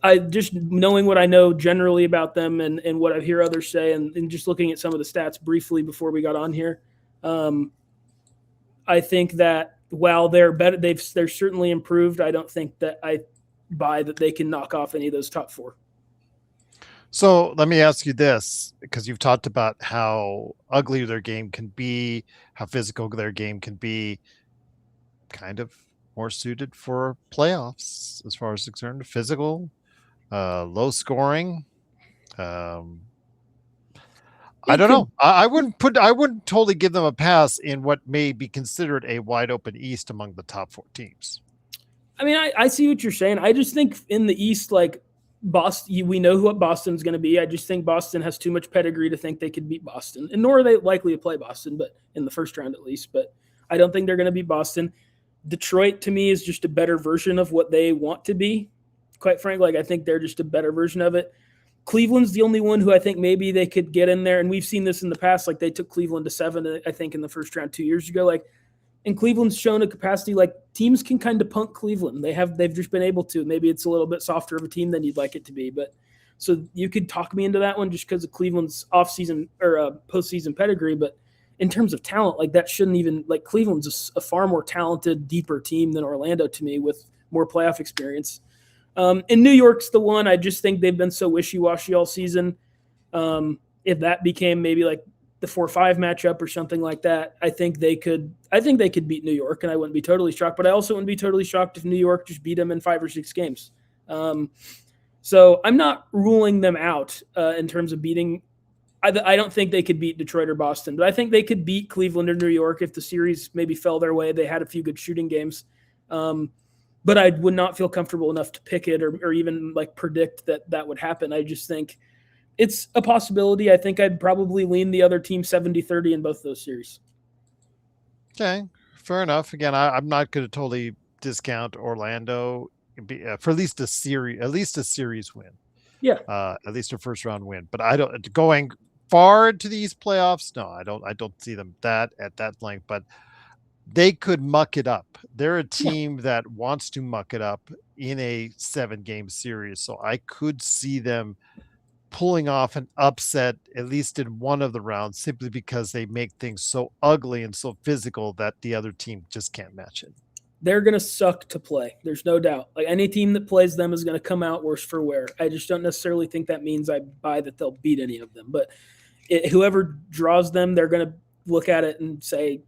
I just knowing what I know generally about them and what I hear others say and just looking at some of the stats briefly before we got on here, I think that while they're better, they're certainly improved. I don't think that I buy that they can knock off any of those top four. So let me ask you this, because you've talked about how ugly their game can be, how physical their game can be, kind of more suited for playoffs as far as concerned, physical, low scoring. I don't know. I wouldn't totally give them a pass in what may be considered a wide open East among the top 4 teams. I mean, I see what you're saying. I just think in the East, like Boston, we know what Boston's going to be. I just think Boston has too much pedigree to think they could beat Boston, and nor are they likely to play Boston, but in the first round at least. But I don't think they're going to beat Boston. Detroit to me is just a better version of what they want to be. Quite frankly, like I think they're just a better version of it. Cleveland's the only one who I think maybe they could get in there. And we've seen this in the past. Like they took Cleveland to 7, I think, in the first round 2 years ago. Like, and Cleveland's shown a capacity, like teams can kind of punk Cleveland. They've just been able to. Maybe it's a little bit softer of a team than you'd like it to be. But so you could talk me into that one just because of Cleveland's offseason or postseason pedigree. But in terms of talent, like that shouldn't even, like Cleveland's a far more talented, deeper team than Orlando to me with more playoff experience. And New York's the one. I just think they've been so wishy-washy all season. If that became maybe like the 4-5 matchup or something like that, I think they could beat New York, and I wouldn't be totally shocked. But I also wouldn't be totally shocked if New York just beat them in 5 or 6 games. So I'm not ruling them out in terms of beating. I don't think they could beat Detroit or Boston, but I think they could beat Cleveland or New York if the series maybe fell their way. They had a few good shooting games. But I would not feel comfortable enough to pick it or even like predict that would happen. I just think it's a possibility. I think I'd probably lean the other team 70-30 in both those series. Okay, fair enough. Again, I'm not going to totally discount Orlando for at least a series win. Yeah. At least a first round win. But I don't going far into these playoffs. No, I don't see them at that length, but they could muck it up. They're a team that wants to muck it up in a 7-game series. So I could see them pulling off an upset, at least in one of the rounds, simply because they make things so ugly and so physical that the other team just can't match it. They're going to suck to play. There's no doubt. Like any team that plays them is going to come out worse for wear. I just don't necessarily think that means I buy that they'll beat any of them. But whoever draws them, they're going to look at it and say,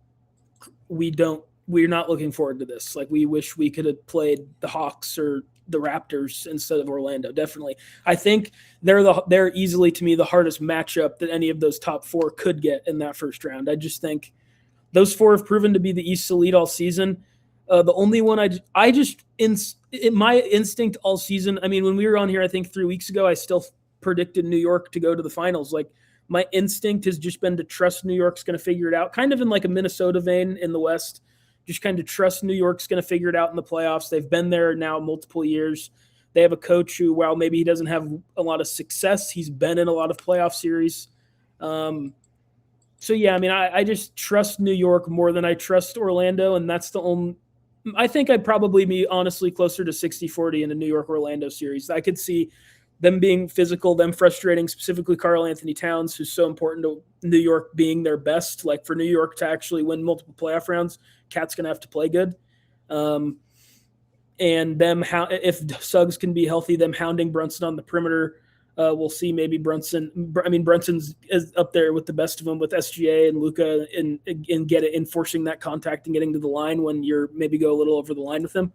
we're not looking forward to this. Like we wish we could have played the Hawks or the Raptors instead of Orlando. Definitely. I think they're easily to me the hardest matchup that any of those top 4 could get in that first round. I just think those 4 have proven to be the East elite all season. The only one my instinct all season, I mean, when we were on here, I think 3 weeks ago, I still predicted New York to go to the finals. Like my instinct has just been to trust New York's going to figure it out, kind of in like a Minnesota vein in the West, just kind of trust New York's going to figure it out in the playoffs. They've been there now multiple years. They have a coach who, while maybe he doesn't have a lot of success, he's been in a lot of playoff series. So yeah, I mean, I just trust New York more than I trust Orlando. And that's the only, I think I'd probably be honestly closer to 60-40 in the New York-Orlando series. I could see them being physical, them frustrating, specifically Karl Anthony Towns, who's so important to New York being their best. Like for New York to actually win multiple playoff rounds, Cat's going to have to play good. And them, if Suggs can be healthy, them hounding Brunson on the perimeter. We'll see maybe Brunson's is up there with the best of them with SGA and Luka and enforcing that contact and getting to the line when you're maybe go a little over the line with them.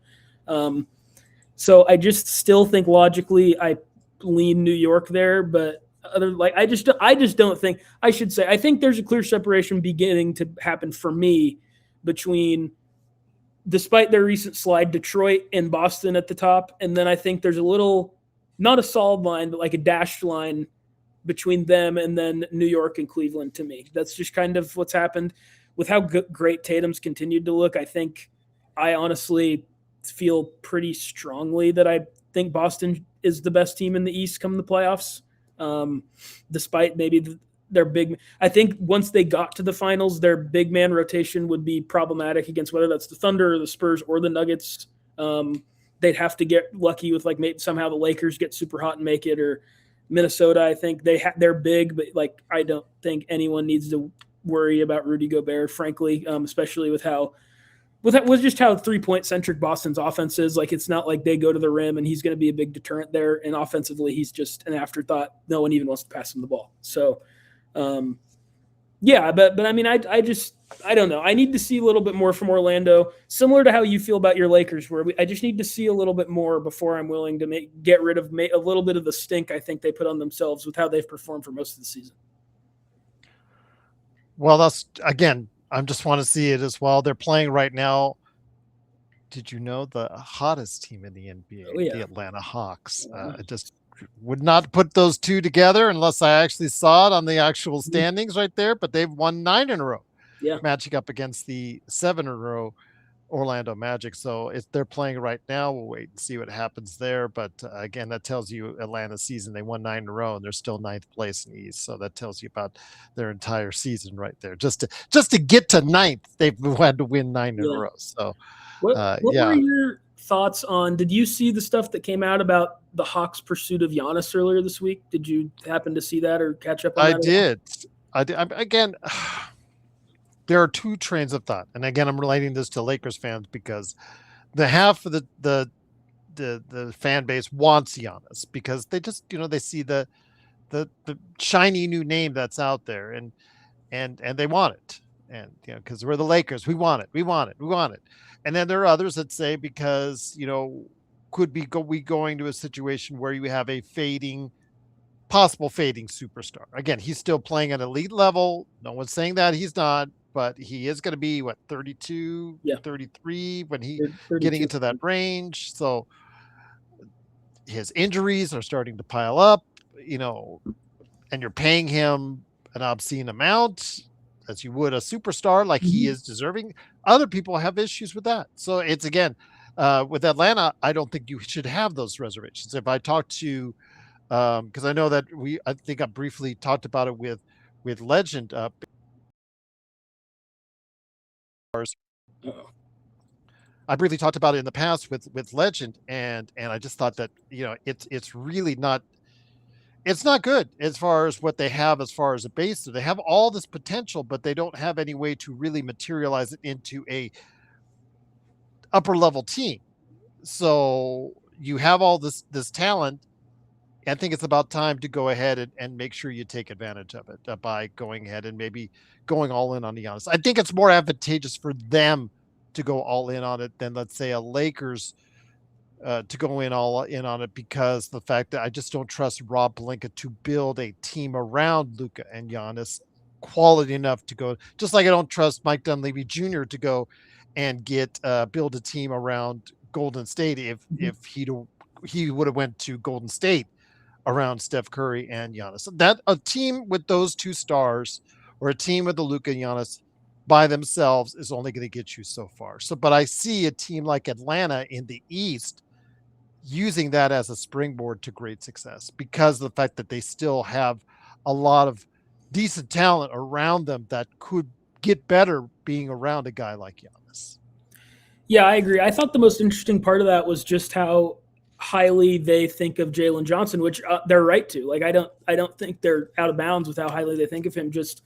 So I just still think logically I lean New York there, but I don't think I should say, I think there's a clear separation beginning to happen for me between, despite their recent slide, Detroit and Boston at the top. And then I think there's a little, not a solid line, but like a dashed line between them and then New York and Cleveland to me. That's just kind of what's happened with how great Tatum's continued to look. I think I honestly feel pretty strongly that I think Boston is the best team in the East come the playoffs. Despite maybe their big, I think once they got to the finals, their big man rotation would be problematic against whether that's the Thunder or the Spurs or the Nuggets. They'd have to get lucky with like maybe somehow the Lakers get super hot and make it, or Minnesota. I think they're big, but like I don't think anyone needs to worry about Rudy Gobert, frankly, especially with how 3-point centric Boston's offense is. Like it's not like they go to the rim and he's going to be a big deterrent there. And offensively, he's just an afterthought. No one even wants to pass him the ball. So, yeah, but I mean, I don't know. I need to see a little bit more from Orlando, similar to how you feel about your Lakers, where I just need to see a little bit more before I'm willing to get rid of a little bit of the stink I think they put on themselves with how they've performed for most of the season. Well, that's, again, I just want to see it as well. They're playing right now. Did you know the hottest team in the NBA, the Atlanta Hawks? I just would not put those two together unless I actually saw it on the actual standings right there, but they've won 9 in a row. Yeah. Matching up against the 7 in a row Orlando Magic. So they're playing right now. We'll wait and see what happens there. But again, that tells you Atlanta's season. They won 9 in a row, and they're still ninth place in the East. So that tells you about their entire season right there. Just to get to ninth, they've had to win 9 in a row. So what were your thoughts on? Did you see the stuff that came out about the Hawks' pursuit of Giannis earlier this week? Did you happen to see that or catch up on that? I did. Again. There are two trains of thought, and again, I'm relating this to Lakers fans because the half of the fan base wants Giannis because they just they see the shiny new name that's out there, and they want it, and because we're the Lakers, we want it, and then there are others that say because could be going to a situation where you have a possible fading superstar. Again, he's still playing at elite level. No one's saying that he's not. But he is going to be 32, 33 when he getting into that range. So his injuries are starting to pile up, and you're paying him an obscene amount as you would a superstar like he is deserving. Other people have issues with that. So it's again, with Atlanta, I don't think you should have those reservations. If I talk to, because I know that I think I briefly talked about it with Legend I briefly talked about it in the past with Legend, and I just thought that it's really not good as far as what they have as far as a base. So they have all this potential, but they don't have any way to really materialize it into a upper level team. So you have all this talent. I think it's about time to go ahead and make sure you take advantage of it by going ahead and maybe going all in on Giannis. I think it's more advantageous for them to go all in on it than, let's say, a Lakers to go all in on it, because the fact that I just don't trust Rob Pelinka to build a team around Luka and Giannis quality enough to go, just like I don't trust Mike Dunleavy Jr. to go and build a team around Golden State if he would have went to Golden State around Steph Curry and Giannis. That a team with those two stars or a team with the Luka and Giannis by themselves is only going to get you so far. So, but I see a team like Atlanta in the East using that as a springboard to great success because of the fact that they still have a lot of decent talent around them that could get better being around a guy like Giannis. Yeah, I agree. I thought the most interesting part of that was just how highly they think of Jalen Johnson, which they're right to. Like, I don't think they're out of bounds with how highly they think of him. Just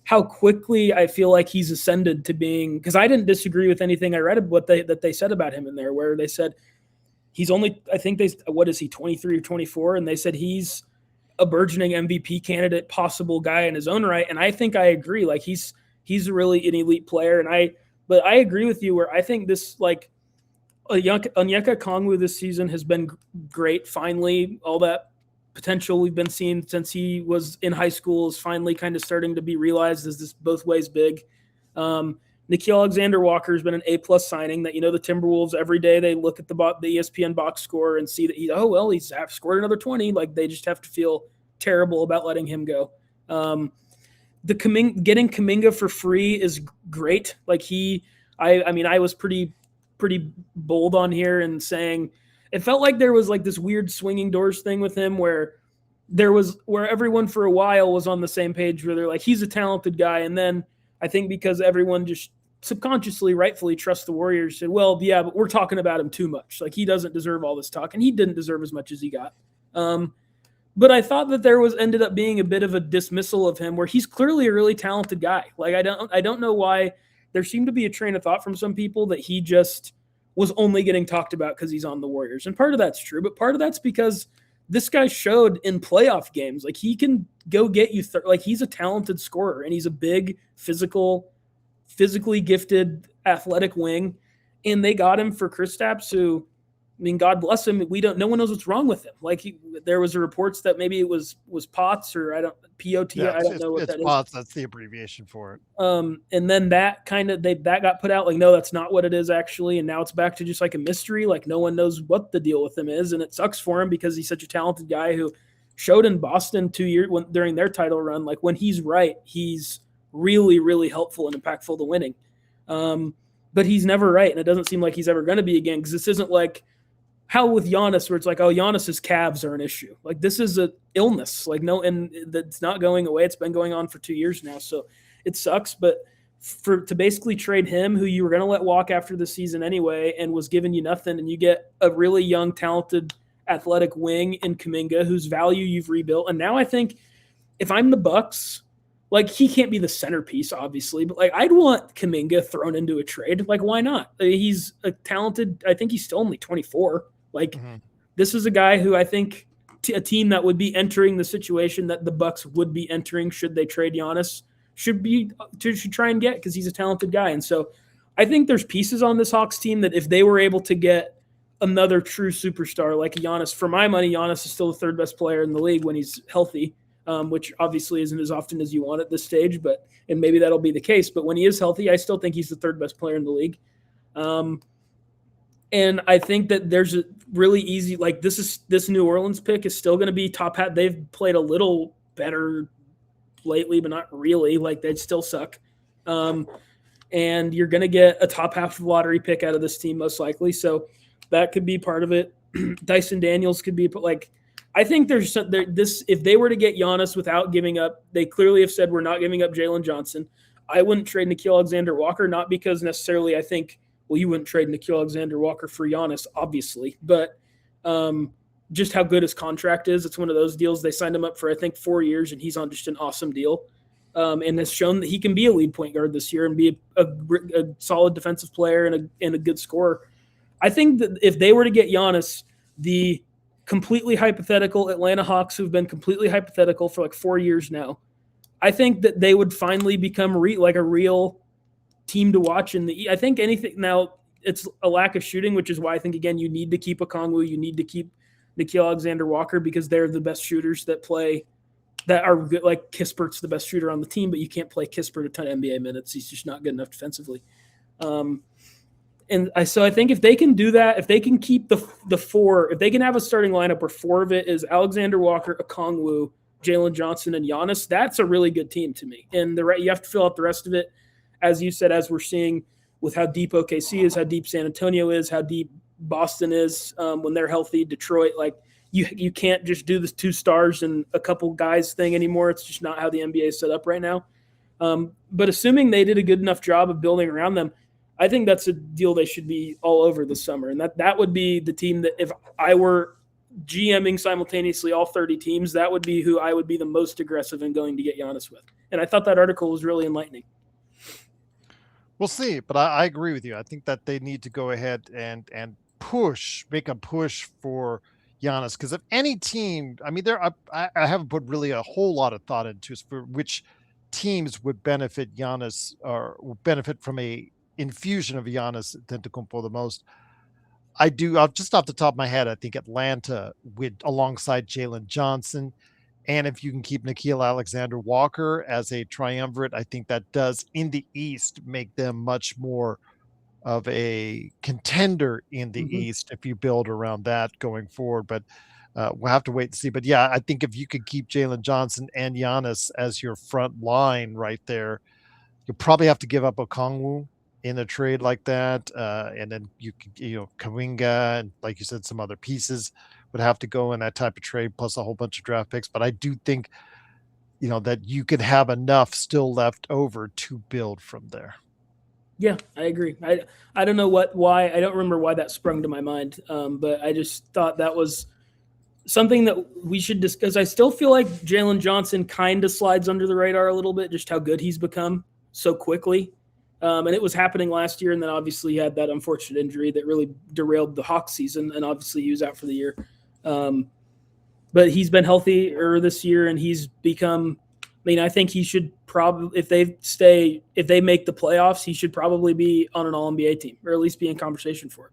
how quickly I feel like he's ascended to being, because I didn't disagree with anything I read that they said about him in there, where they said he's only, I think what is he, 23 or 24? And they said he's a burgeoning MVP candidate, possible guy in his own right. And I think I agree. Like he's really an elite player. But I agree with you where I think this, like, Onyeka Okongwu this season has been great. Finally, all that potential we've been seeing since he was in high school is finally kind of starting to be realized as this both ways big. Nickeil Alexander-Walker has been an A+ signing that, the Timberwolves, every day they look at the ESPN box score and see that he's scored another 20. Like, they just have to feel terrible about letting him go. Getting Kuminga for free is great. Like I was pretty bold on here and saying it felt like there was like this weird swinging doors thing with him where everyone for a while was on the same page where they're like, he's a talented guy. And then I think because everyone just subconsciously, rightfully trusts the Warriors, said, well, yeah, but we're talking about him too much. Like, he doesn't deserve all this talk, and he didn't deserve as much as he got. But I thought that there ended up being a bit of a dismissal of him where he's clearly a really talented guy. Like, I don't know why there seemed to be a train of thought from some people that he just was only getting talked about because he's on the Warriors. And part of that's true, but part of that's because this guy showed in playoff games, like, he can go get you. Like, he's a talented scorer, and he's a big, physically gifted, athletic wing. And they got him for Kristaps, who, I mean, God bless him. No one knows what's wrong with him. Like, there was reports that maybe it was POTS or POT. Yeah, I don't know what that POTS, is. that's the abbreviation for it. And then that got put out like, no, that's not what it is actually. And now it's back to just like a mystery. Like, no one knows what the deal with him is. And it sucks for him because he's such a talented guy who showed in Boston 2 years during their title run. Like, when he's right, he's really, really helpful and impactful to winning. but he's never right, and it doesn't seem like he's ever going to be again, because this isn't like how with Giannis, where it's like, oh, Giannis's calves are an issue. Like, this is an illness, like, no, and that's not going away. It's been going on for 2 years now, so it sucks. But to basically trade him, who you were going to let walk after the season anyway, and was giving you nothing, and you get a really young, talented, athletic wing in Kuminga, whose value you've rebuilt. And now I think if I'm the Bucks, like, he can't be the centerpiece, obviously, but like, I'd want Kuminga thrown into a trade. Like, why not? He's a talented, I think he's still only 24. Like, this is a guy who I think a team that would be entering the situation that the Bucks would be entering should they trade Giannis should try and get, because he's a talented guy. And so I think there's pieces on this Hawks team that if they were able to get another true superstar like Giannis, for my money, Giannis is still the third best player in the league when he's healthy, which obviously isn't as often as you want at this stage, and maybe that'll be the case. But when he is healthy, I still think he's the third best player in the league. And I think that there's a really easy, like, this New Orleans pick is still going to be top hat. They've played a little better lately, but not really. Like, they'd still suck. And you're going to get a top half of the lottery pick out of this team most likely. So that could be part of it. Dyson Daniels could be, like, I think there's this, if they were to get Giannis without giving up, they clearly have said we're not giving up Jalen Johnson. I wouldn't trade Nickeil Alexander-Walker, not because necessarily I think, well, you wouldn't trade Nickeil Alexander-Walker for Giannis, obviously, but just how good his contract is. It's one of those deals. They signed him up for, I think, 4 years, and he's on just an awesome deal, and has shown that he can be a lead point guard this year and be a solid defensive player and a good scorer. I think that if they were to get Giannis, the completely hypothetical Atlanta Hawks, who've been completely hypothetical for like 4 years now, I think that they would finally become like a real team to watch I think anything now, it's a lack of shooting, which is why I think, again, you need to keep Okongwu, you need to keep Nickeil Alexander-Walker, because they're the best shooters that are good. Like, Kispert's the best shooter on the team, but you can't play Kispert a ton of NBA minutes. He's just not good enough defensively. So I think if they can do that, if they can keep the four, if they can have a starting lineup where 4 of it is Alexander-Walker, Okongwu, Jalen Johnson, and Giannis, that's a really good team to me. And you have to fill out the rest of it, as you said, as we're seeing with how deep OKC is, how deep San Antonio is, how deep Boston is when they're healthy, Detroit. Like, you can't just do this 2 stars and a couple guys thing anymore. It's just not how the NBA is set up right now. But assuming they did a good enough job of building around them, I think that's a deal they should be all over this summer. And that would be the team that, if I were GMing simultaneously all 30 teams, that would be who I would be the most aggressive in going to get Giannis with. And I thought that article was really enlightening. We'll see, but I agree with you. I think that they need to go ahead and make a push for Giannis, because if any team, I mean, I haven't put really a whole lot of thought into for which teams would benefit Giannis or would benefit from a infusion of Giannis Antetokounmpo the most. I do, just off the top of my head, I think Atlanta alongside Jalen Johnson. And if you can keep Nickeil Alexander-Walker as a triumvirate, I think that does, in the East, make them much more of a contender in the East if you build around that going forward. But we'll have to wait and see. But yeah, I think if you could keep Jalen Johnson and Giannis as your front line right there, you'll probably have to give up Okongwu in a trade like that. And then Kuminga and, like you said, some other pieces would have to go in that type of trade, plus a whole bunch of draft picks. But I do think, that you could have enough still left over to build from there. Yeah, I agree. I don't know why. I don't remember why that sprung to my mind. But I just thought that was something that we should discuss. I still feel like Jalen Johnson kind of slides under the radar a little bit, just how good he's become so quickly. And it was happening last year. And then obviously he had that unfortunate injury that really derailed the Hawks season. And obviously he was out for the year. But he's been healthier this year, and he's become, I think he should probably, if they make the playoffs, he should probably be on an all-NBA team, or at least be in conversation for it.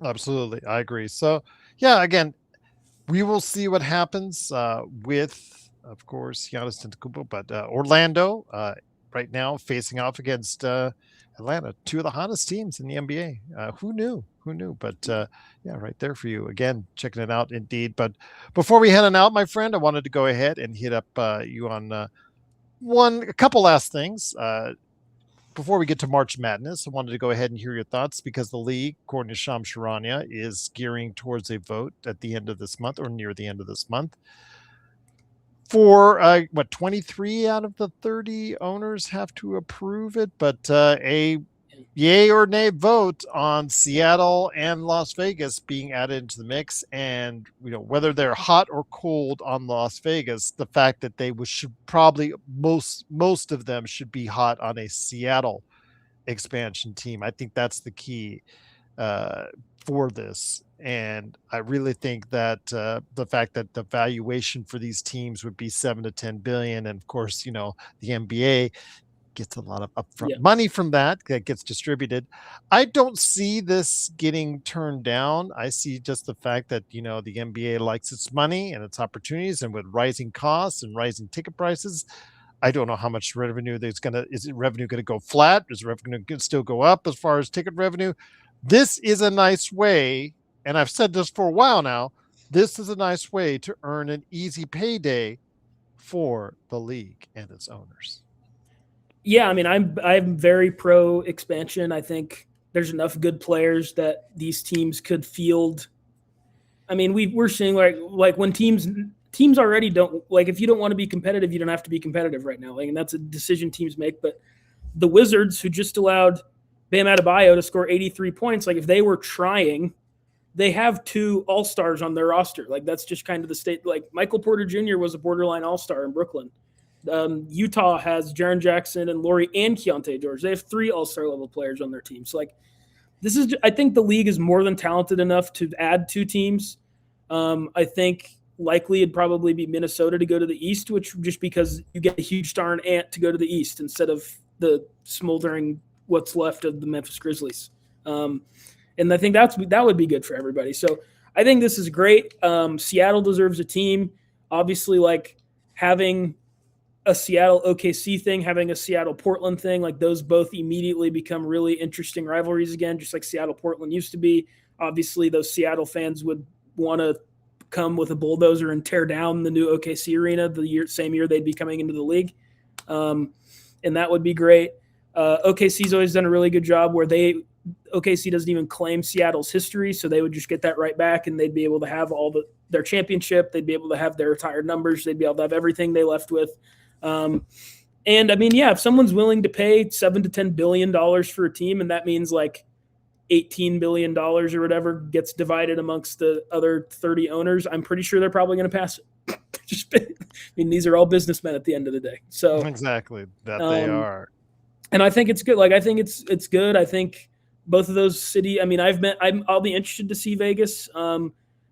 Absolutely. I agree. So yeah, again, we will see what happens with, of course, Giannis Antetokounmpo, but Orlando right now facing off against Atlanta, 2 of the hottest teams in the NBA. Who knew? But yeah, right there for you. Again, checking it out indeed. But before we head on out, my friend, I wanted to go ahead and hit up you on a couple last things. before we get to March Madness, I wanted to go ahead and hear your thoughts because the league, according to Shams Charania, is gearing towards a vote at the end of this month or near the end of this month for 23 out of the 30 owners have to approve it, but a yay or nay vote on Seattle and Las Vegas being added into the mix. And whether they're hot or cold on Las Vegas, the fact that they should probably most of them should be hot on a Seattle expansion team. I think that's the key for this. And I really think that the fact that the valuation for these teams would be 7 to 10 billion, and of course, the NBA gets a lot of upfront money from that gets distributed. I don't see this getting turned down. I see just the fact that the NBA likes its money and its opportunities, and with rising costs and rising ticket prices, I don't know how much revenue is revenue going to go flat? Is revenue going to still go up as far as ticket revenue? This is a nice way, and I've said this for a while now, this is a nice way to earn an easy payday for the league and its owners. Yeah, I mean, I'm very pro expansion. I think there's enough good players that these teams could field. I mean, we're seeing like when teams already don't, like, if you don't want to be competitive, you don't have to be competitive right now. Like, and that's a decision teams make. But the Wizards, who just allowed Bam Adebayo to score 83 points, like, if they were trying, they have 2 all-stars on their roster. Like, that's just kind of the state. Like, Michael Porter Jr. was a borderline all-star in Brooklyn. Utah has Jaren Jackson and Laurie and Keontae George. They have 3 all-star level players on their team. So, like, I think the league is more than talented enough to add 2 teams. I think likely it'd probably be Minnesota to go to the East, which just because you get a huge darn ant to go to the East instead of the smoldering what's left of the Memphis Grizzlies. And I think that would be good for everybody. So I think this is great. Seattle deserves a team. Obviously, like, having a Seattle OKC thing, having a Seattle Portland thing, like, those both immediately become really interesting rivalries again, just like Seattle Portland used to be. Obviously, those Seattle fans would want to come with a bulldozer and tear down the new OKC arena the same year they'd be coming into the league. And that would be great. OKC's always done a really good job where OKC doesn't even claim Seattle's history, so they would just get that right back, and they'd be able to have their championship. They'd be able to have their retired numbers. They'd be able to have everything they left with. And I mean, yeah, if someone's willing to pay $7 to $10 billion for a team, and that means like $18 billion or whatever gets divided amongst the other 30 owners, I'm pretty sure they're probably going to pass it. I mean, these are all businessmen at the end of the day. So exactly that they are. And I think it's good. Like, I think it's good. I think both of those I mean, I'll be interested to see Vegas.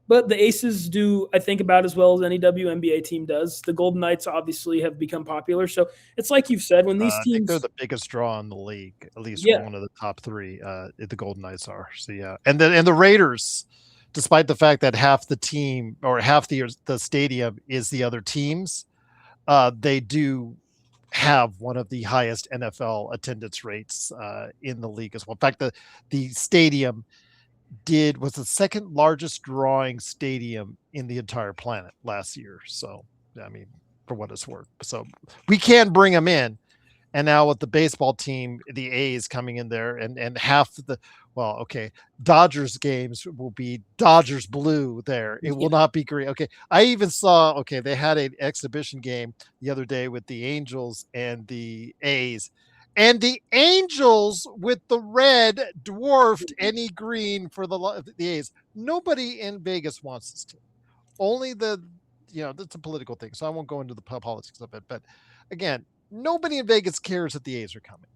But the Aces do, I think, about as well as any WNBA team does. The Golden Knights obviously have become popular. So it's like you've said, when these teams, I think they're the biggest draw in the league, at least one of the top 3. The Golden Knights are. So yeah, and the Raiders, despite the fact that half the team or half the stadium is the other teams, they do have one of the highest NFL attendance rates in the league as well. In fact, the stadium was the second largest drawing stadium in the entire planet last year. So, I mean, for what it's worth. So we can bring them in. And now with the baseball team, the A's coming in there, and half the, Dodgers games will be Dodgers blue there. It will not be green. Okay. I even saw, they had an exhibition game the other day with the Angels and the A's. And the Angels with the red dwarfed any green for the A's. Nobody in Vegas wants this team. Only that's a political thing, so I won't go into the politics of it. But again, nobody in Vegas cares that the A's are coming.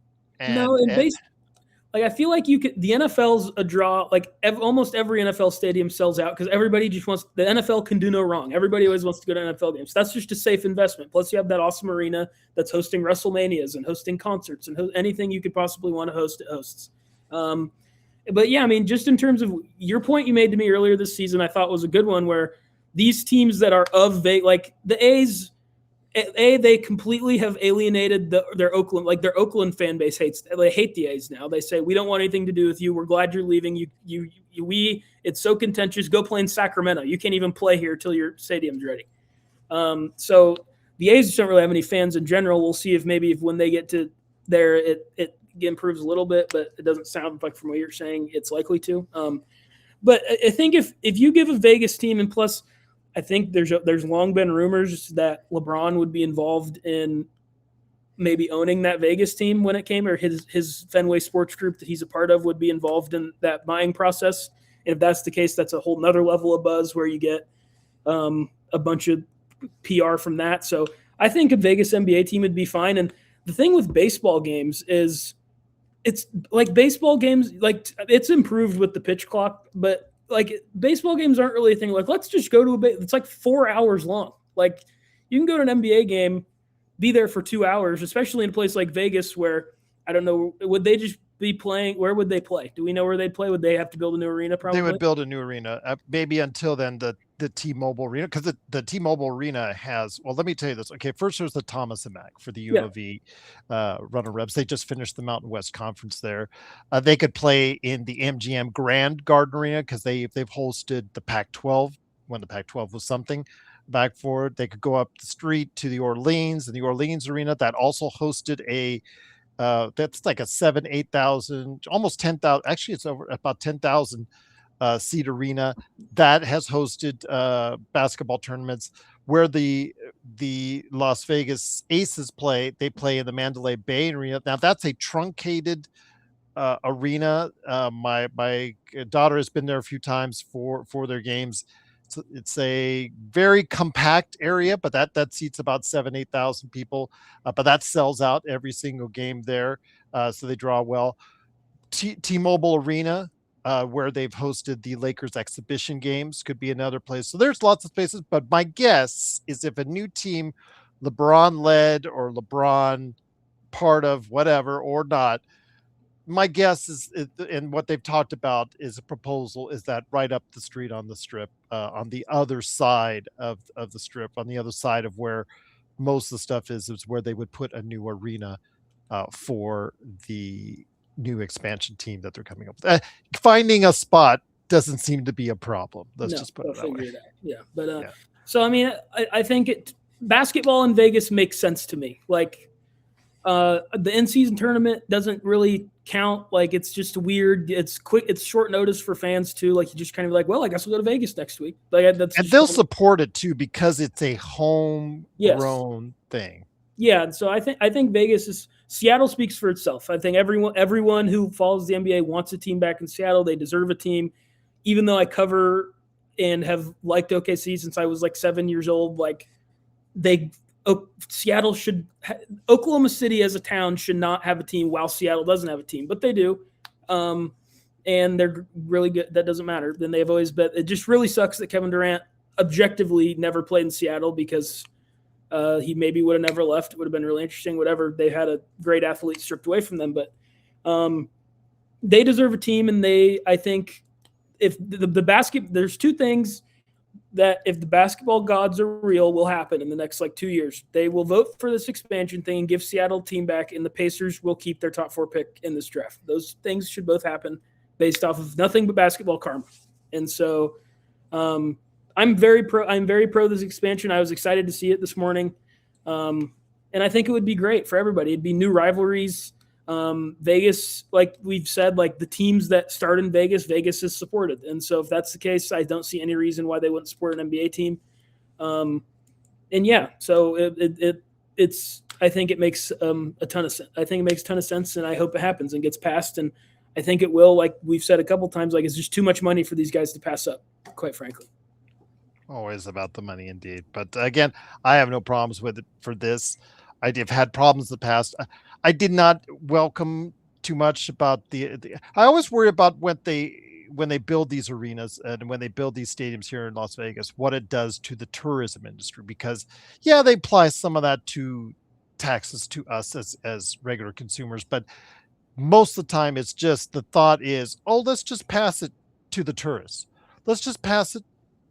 Like, I feel like the NFL's a draw. Like, almost every NFL stadium sells out because everybody just wants. The NFL can do no wrong. Everybody always wants to go to NFL games. That's just a safe investment. Plus, you have that awesome arena that's hosting WrestleManias and hosting concerts and anything you could possibly want to host. It hosts. But yeah, I mean, just in terms of your point you made to me earlier this season, I thought was a good one. Where these teams that are like the A's. They completely have alienated their Oakland fan base they hate the A's now. They say, we don't want anything to do with you. We're glad you're leaving. It's so contentious. Go play in Sacramento. You can't even play here till your stadium's ready. So the A's don't really have any fans in general. We'll see if when they get to there, it improves a little bit, but it doesn't sound like from what you're saying it's likely to. But I think if you give a Vegas team, and plus, I think there's long been rumors that LeBron would be involved in maybe owning that Vegas team when it came, or his Fenway Sports Group that he's a part of would be involved in that buying process. And if that's the case, that's a whole nother level of buzz where you get a bunch of PR from that. So I think a Vegas NBA team would be fine. And the thing with baseball games is it's like baseball games, like it's improved with the pitch clock, but like baseball games aren't really a thing. Like, let's just go to it's like 4 hours long. Like you can go to an NBA game, be there for 2 hours, especially in a place like Vegas where I don't know, would they just be playing? Where would they play? Do we know where they'd play? Would they have to build a new arena? Probably they would build a new arena. Maybe until then, the T-Mobile Arena, because the T-Mobile Arena has. Well, let me tell you this. Okay, first there's the Thomas and Mack for the U of E runner-ups. They just finished the Mountain West Conference there. They could play in the MGM Grand Garden Arena because they've hosted the Pac-12 when the Pac-12 was something. Back forward, they could go up the street to the Orleans, and the Orleans Arena that also hosted a. That's like a 8,000, almost 10,000. Actually, it's over about 10,000 seat arena that has hosted basketball tournaments. Where the Las Vegas Aces play, they play in the Mandalay Bay Arena. Now that's a truncated arena. My daughter has been there a few times for their games. It's a very compact area, but that seats about 8,000 people. But that sells out every single game there, so they draw well. T-Mobile Arena, where they've hosted the Lakers exhibition games, could be another place. So there's lots of spaces. But my guess is if a new team, LeBron led or LeBron part of whatever or not, my guess is, and what they've talked about is a proposal, is that right up the street on the strip, on the other side of the strip, on the other side of where most of the stuff is where they would put a new arena for the new expansion team that they're coming up with. Finding a spot doesn't seem to be a problem. Let's just put it that way. Yeah, but so I mean, I think basketball in Vegas makes sense to me. Like the in-season tournament doesn't really count. Like it's just weird. It's quick. It's short notice for fans too. Like you just kind of like, well, I guess we'll go to Vegas next week. Like and they'll support it too because it's a homegrown thing. Yeah, and so I think Vegas is. Seattle speaks for itself. I think everyone who follows the NBA wants a team back in Seattle. They deserve a team. Even though I cover and have liked OKC since I was like 7 years old, like Seattle should Oklahoma City as a town should not have a team while Seattle doesn't have a team, but they do. And they're really good. That doesn't matter. Then they've always been. It just really sucks that Kevin Durant objectively never played in Seattle because he maybe would have never left. It would have been really interesting. Whatever. They had a great athlete stripped away from them, but they deserve a team. And I think if there's two things that if the basketball gods are real will happen in the next like 2 years. They will vote for this expansion thing and give Seattle team back, and the Pacers will keep their top 4 pick in this draft. Those things should both happen based off of nothing but basketball karma. And so I'm very pro this expansion. I was excited to see it this morning. And I think it would be great for everybody. It'd be new rivalries. Vegas, like we've said, like the teams that start in Vegas is supported. And so if that's the case, I don't see any reason why they wouldn't support an NBA team. And yeah, so I think it makes a ton of sense. I think it makes a ton of sense, and I hope it happens and gets passed. And I think it will, like we've said a couple times, like it's just too much money for these guys to pass up, quite frankly. Always about the money indeed. But again, I have no problems with it for this. I've had problems in the past. I did not welcome too much about I always worry about when they build these arenas and when they build these stadiums here in Las Vegas, what it does to the tourism industry, because yeah, they apply some of that to taxes to us as regular consumers, but most of the time it's just the thought is, oh, let's just pass it to the tourists. Let's just pass it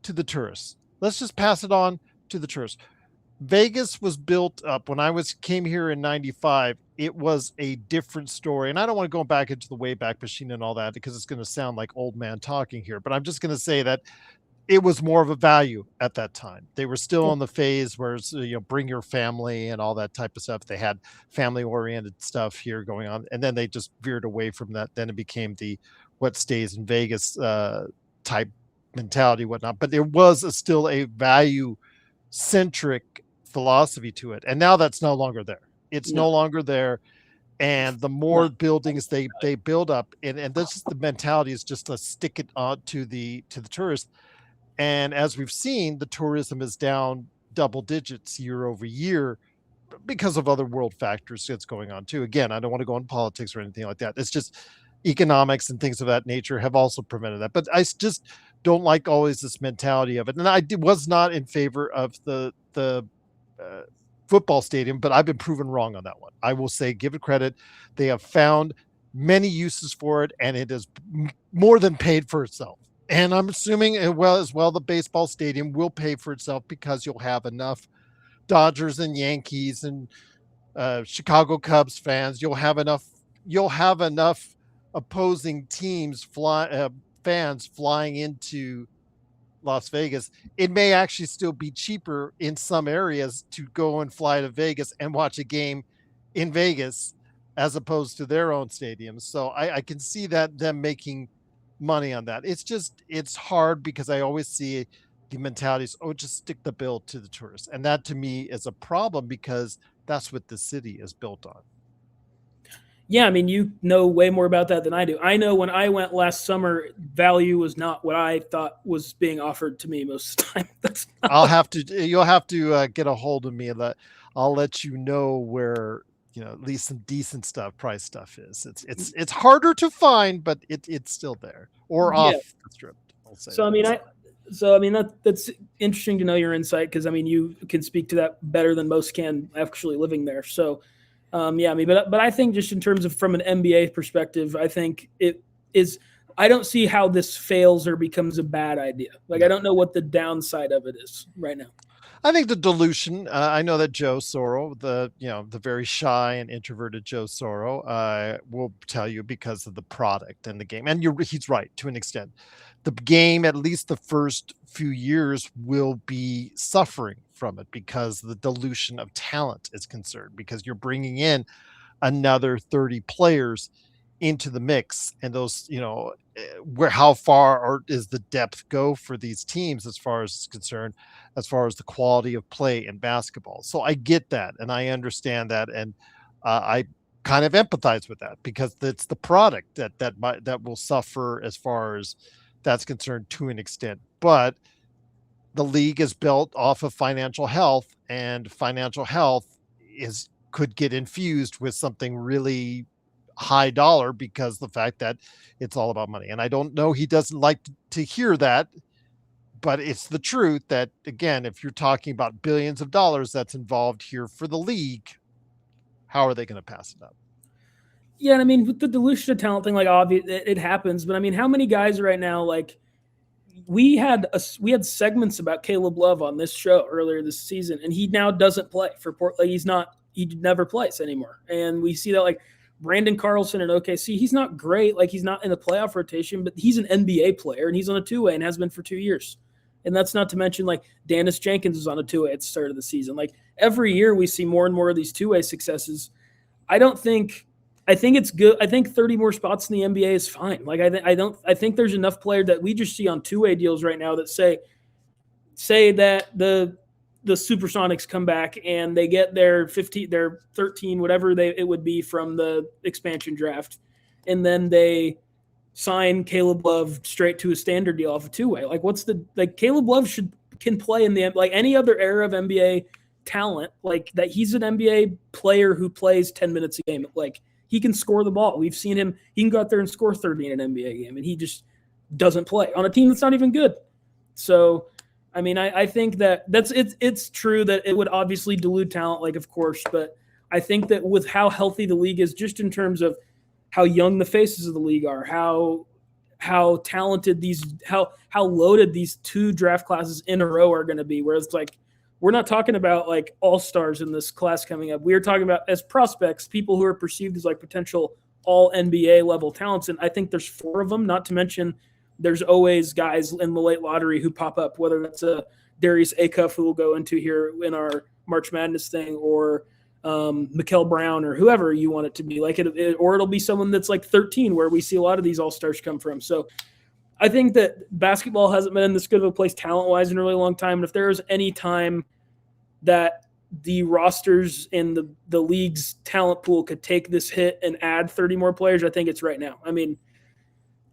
to the tourists. Let's just pass it on to the tourists. Vegas was built up when I came here in 95. It was a different story. And I don't want to go back into the Wayback Machine and all that because it's going to sound like old man talking here, but I'm just going to say that it was more of a value at that time. They were still on the phase where bring your family and all that type of stuff. They had family oriented stuff here going on, and then they just veered away from that. Then it became the what stays in Vegas type mentality, whatnot. But there was still a value centric philosophy to it, and now that's no longer there. It's no longer there. And the more buildings they build up, and this is the mentality, is just to stick it on to the tourists. And as we've seen, the tourism is down double digits year over year because of other world factors that's going on too. Again, I don't want to go into politics or anything like that. It's just economics and things of that nature have also prevented that. But I just don't like always this mentality of it. And was not in favor of the football stadium, but I've been proven wrong on that one. I will say, give it credit. They have found many uses for it, and it is more than paid for itself. And I'm assuming the baseball stadium will pay for itself because you'll have enough Dodgers and Yankees and Chicago Cubs fans. You'll have enough opposing teams fans flying into Las Vegas. It may actually still be cheaper in some areas to go and fly to Vegas and watch a game in Vegas as opposed to their own stadiums. So I can see that them making money on that. It's hard because I always see the mentality is, just stick the bill to the tourists. And that to me is a problem because that's what the city is built on. Yeah, I mean, you know way more about that than I do. I know when I went last summer, value was not what I thought was being offered to me most of the time. You'll have to get a hold of me. I'll let you know where, at least some decent price stuff is. It's harder to find, but it's still there or off the strip. I'll say. That's interesting to know your insight, because I mean, you can speak to that better than most can actually living there. So. But I think just in terms of from an NBA perspective, I think it is. I don't see how this fails or becomes a bad idea. I don't know what the downside of it is right now. I think the dilution. I know that Joe Soro, the very shy and introverted Joe Soro, will tell you because of the product and the game. And he's right to an extent. The game, at least the first few years, will be suffering from it because the dilution of talent is concerned, because you're bringing in another 30 players into the mix, and those, how far is the depth go for these teams as far as it's concerned, as far as the quality of play in basketball. So I get that, and I understand that, and I kind of empathize with that because it's the product that will suffer as far as that's concerned to an extent. But the league is built off of financial health, and financial health could get infused with something really high dollar because the fact that it's all about money. And I don't know, he doesn't like to hear that, but it's the truth that, again, if you're talking about billions of dollars that's involved here for the league, how are they going to pass it up? Yeah, I mean, with the dilution of talent thing, obvious, it happens. But I mean, how many guys right now, we had segments about Caleb Love on this show earlier this season, and he now doesn't play for Portland. He never plays anymore. And we see that Brandon Carlson in OKC, he's not great. He's not in the playoff rotation, but he's an NBA player, and he's on a two-way and has been for 2 years. And that's not to mention Dennis Jenkins is on a two-way at the start of the season. Every year we see more and more of these two-way successes. I think it's good. I think 30 more spots in the NBA is fine. I think there's enough players that we just see on two-way deals right now that say that the Supersonics come back and they get their 15, their 13, whatever it would be from the expansion draft, and then they sign Caleb Love straight to a standard deal off a two-way. Caleb Love can play in the any other era of NBA talent, that he's an NBA player who plays 10 minutes a game. He can score the ball. We've seen him. He can go out there and score 30 in an NBA game, and he just doesn't play on a team that's not even good. So, I mean, I think that it's true that it would obviously dilute talent, of course, but I think that with how healthy the league is, just in terms of how young the faces of the league are, how talented how loaded these two draft classes in a row are going to be, where it's we're not talking about all-stars in this class coming up. We are talking about, as prospects, people who are perceived as potential all NBA level talents. And I think there's 4 of them, not to mention there's always guys in the late lottery who pop up, whether that's a Darius Acuff, who we'll go into here in our March Madness thing, or Mikal Brown, or whoever you want it to be. Like or it'll be someone that's like 13, where we see a lot of these all-stars come from. So I think that basketball hasn't been in this good of a place talent-wise in a really long time. And if there is any time that the rosters and the league's talent pool could take this hit and add 30 more players, I think it's right now. I mean,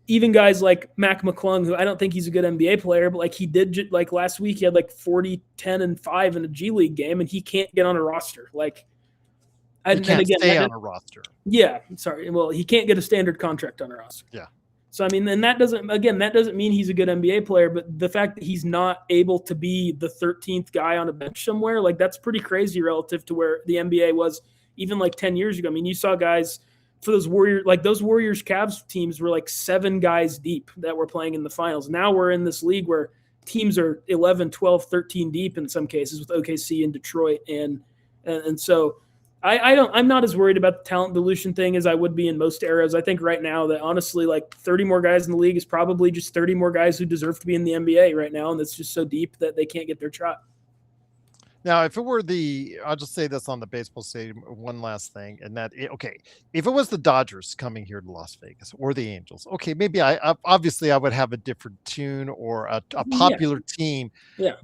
even guys like Mac McClung, who I don't think he's a good NBA player, but like he did, like last week, he had like 40, 10, and 5 in a G League game, and he can't get on a roster. Like, he can't stay on a roster. Yeah, sorry. Well, he can't get a standard contract on a roster. Yeah. So, I mean, and that doesn't mean he's a good NBA player, but the fact that he's not able to be the 13th guy on a bench somewhere, like that's pretty crazy relative to where the NBA was even like 10 years ago. I mean, you saw guys for those Warriors Cavs teams were like 7 guys deep that were playing in the finals. Now we're in this league where teams are 11, 12, 13 deep in some cases with OKC and Detroit. And so I'm not as worried about the talent dilution thing as I would be in most eras. I think right now that honestly, like 30 more guys in the league is probably just 30 more guys who deserve to be in the NBA right now. And it's just so deep that they can't get their shot. Now, if it were I'll just say this on the baseball stadium, one last thing, and if it was the Dodgers coming here to Las Vegas or the Angels, okay, maybe I would have a different tune or a popular team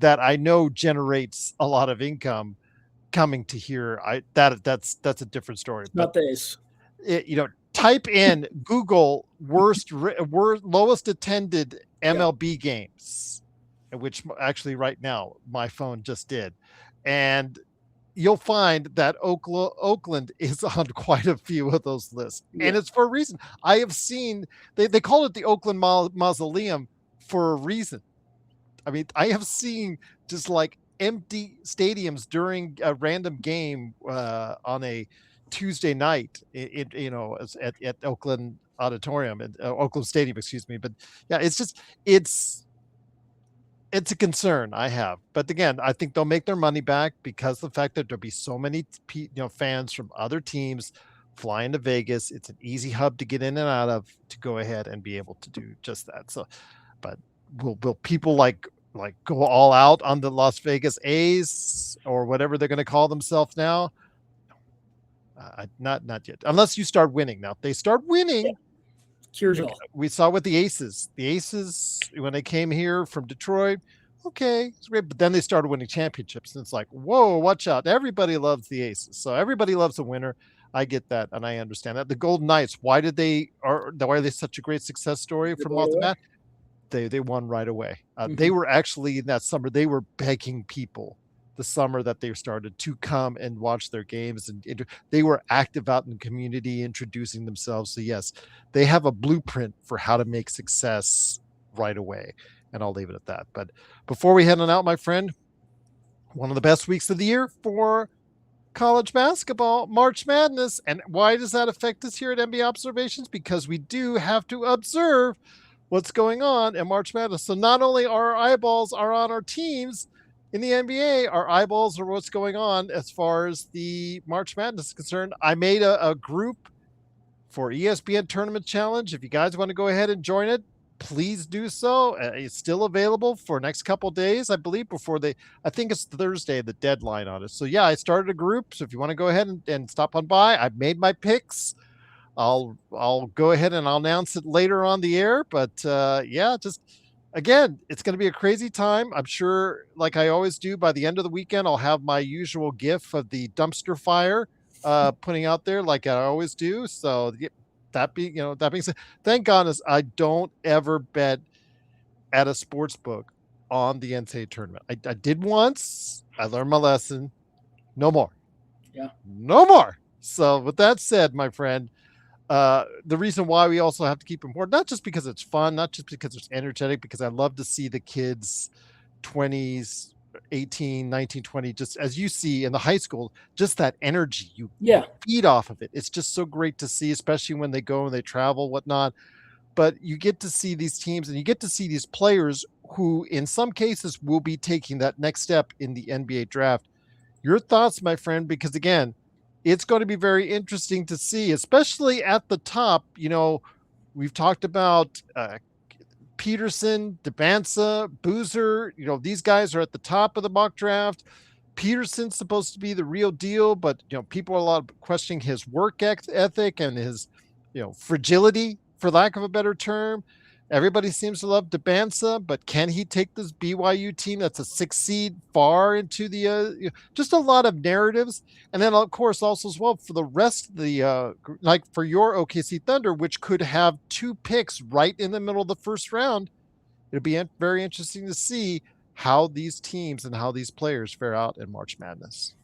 that I know generates a lot of income coming to here. That's a different story. Not the Ace. Type in Google lowest attended MLB games, which actually right now my phone just did. And you'll find that Oakland is on quite a few of those lists. Yeah. And it's for a reason. I have seen, they call it the Oakland Mausoleum for a reason. I mean, I have seen just like empty stadiums during a random game on a Tuesday night, at Oakland Auditorium, at Oakland Stadium, excuse me. But yeah, it's a concern I have, but again, I think they'll make their money back because of the fact that there'll be so many, fans from other teams flying to Vegas. It's an easy hub to get in and out of to go ahead and be able to do just that. So, but will people like go all out on the Las Vegas A's or whatever they're going to call themselves now? Not yet, unless you start winning. Now, if they start winning. Yeah. We saw with the Aces. The Aces, when they came here from Detroit, okay, it's great. But then they started winning championships, and it's like, whoa, watch out! Everybody loves the Aces, so everybody loves a winner. I get that, and I understand that. The Golden Knights, why are they such a great success story from off the bat? They won right away. They were actually in that summer. They were begging people the summer that they started to come and watch their games, and they were active out in the community, introducing themselves. So yes, they have a blueprint for how to make success right away, and I'll leave it at that. But before we head on out, my friend, one of the best weeks of the year for college basketball, March Madness. And why does that affect us here at NBA Observations? Because we do have to observe what's going on in March Madness. So not only our eyeballs are on our teams in the NBA, our eyeballs are what's going on as far as the March Madness is concerned. I made a group for ESPN Tournament Challenge. If you guys want to go ahead and join it, please do so. It's still available for next couple days, I believe, I think it's Thursday, the deadline on it. So yeah, I started a group. So if you want to go ahead and stop on by, I've made my picks. I'll go ahead and I'll announce it later on the air. But again, it's going to be a crazy time. I'm sure, like I always do, by the end of the weekend, I'll have my usual gif of the dumpster fire putting out there like I always do. So that being said, thank goodness I don't ever bet at a sports book on the NCAA tournament. I did once. I learned my lesson. No more. Yeah. No more. So with that said, my friend, the reason why we also have to keep important, not just because it's fun, not just because it's energetic, because I love to see the kids 20s, 18, 19, 20, just as you see in the high school, just that energy, you feed off of it. It's just so great to see, especially when they go and they travel, whatnot. But you get to see these teams and you get to see these players who in some cases will be taking that next step in the NBA draft. Your thoughts, my friend, because again, it's going to be very interesting to see, especially at the top. We've talked about Peterson, Debansa, Boozer, these guys are at the top of the mock draft. Peterson's supposed to be the real deal, but people are a lot questioning his work ethic and his, fragility, for lack of a better term. Everybody seems to love Debansa, but can he take this BYU team that's a 6 seed far into the just a lot of narratives? And then, of course, also as well for the rest of the like for your OKC Thunder, which could have 2 picks right in the middle of the first round. It'll be very interesting to see how these teams and how these players fare out in March Madness.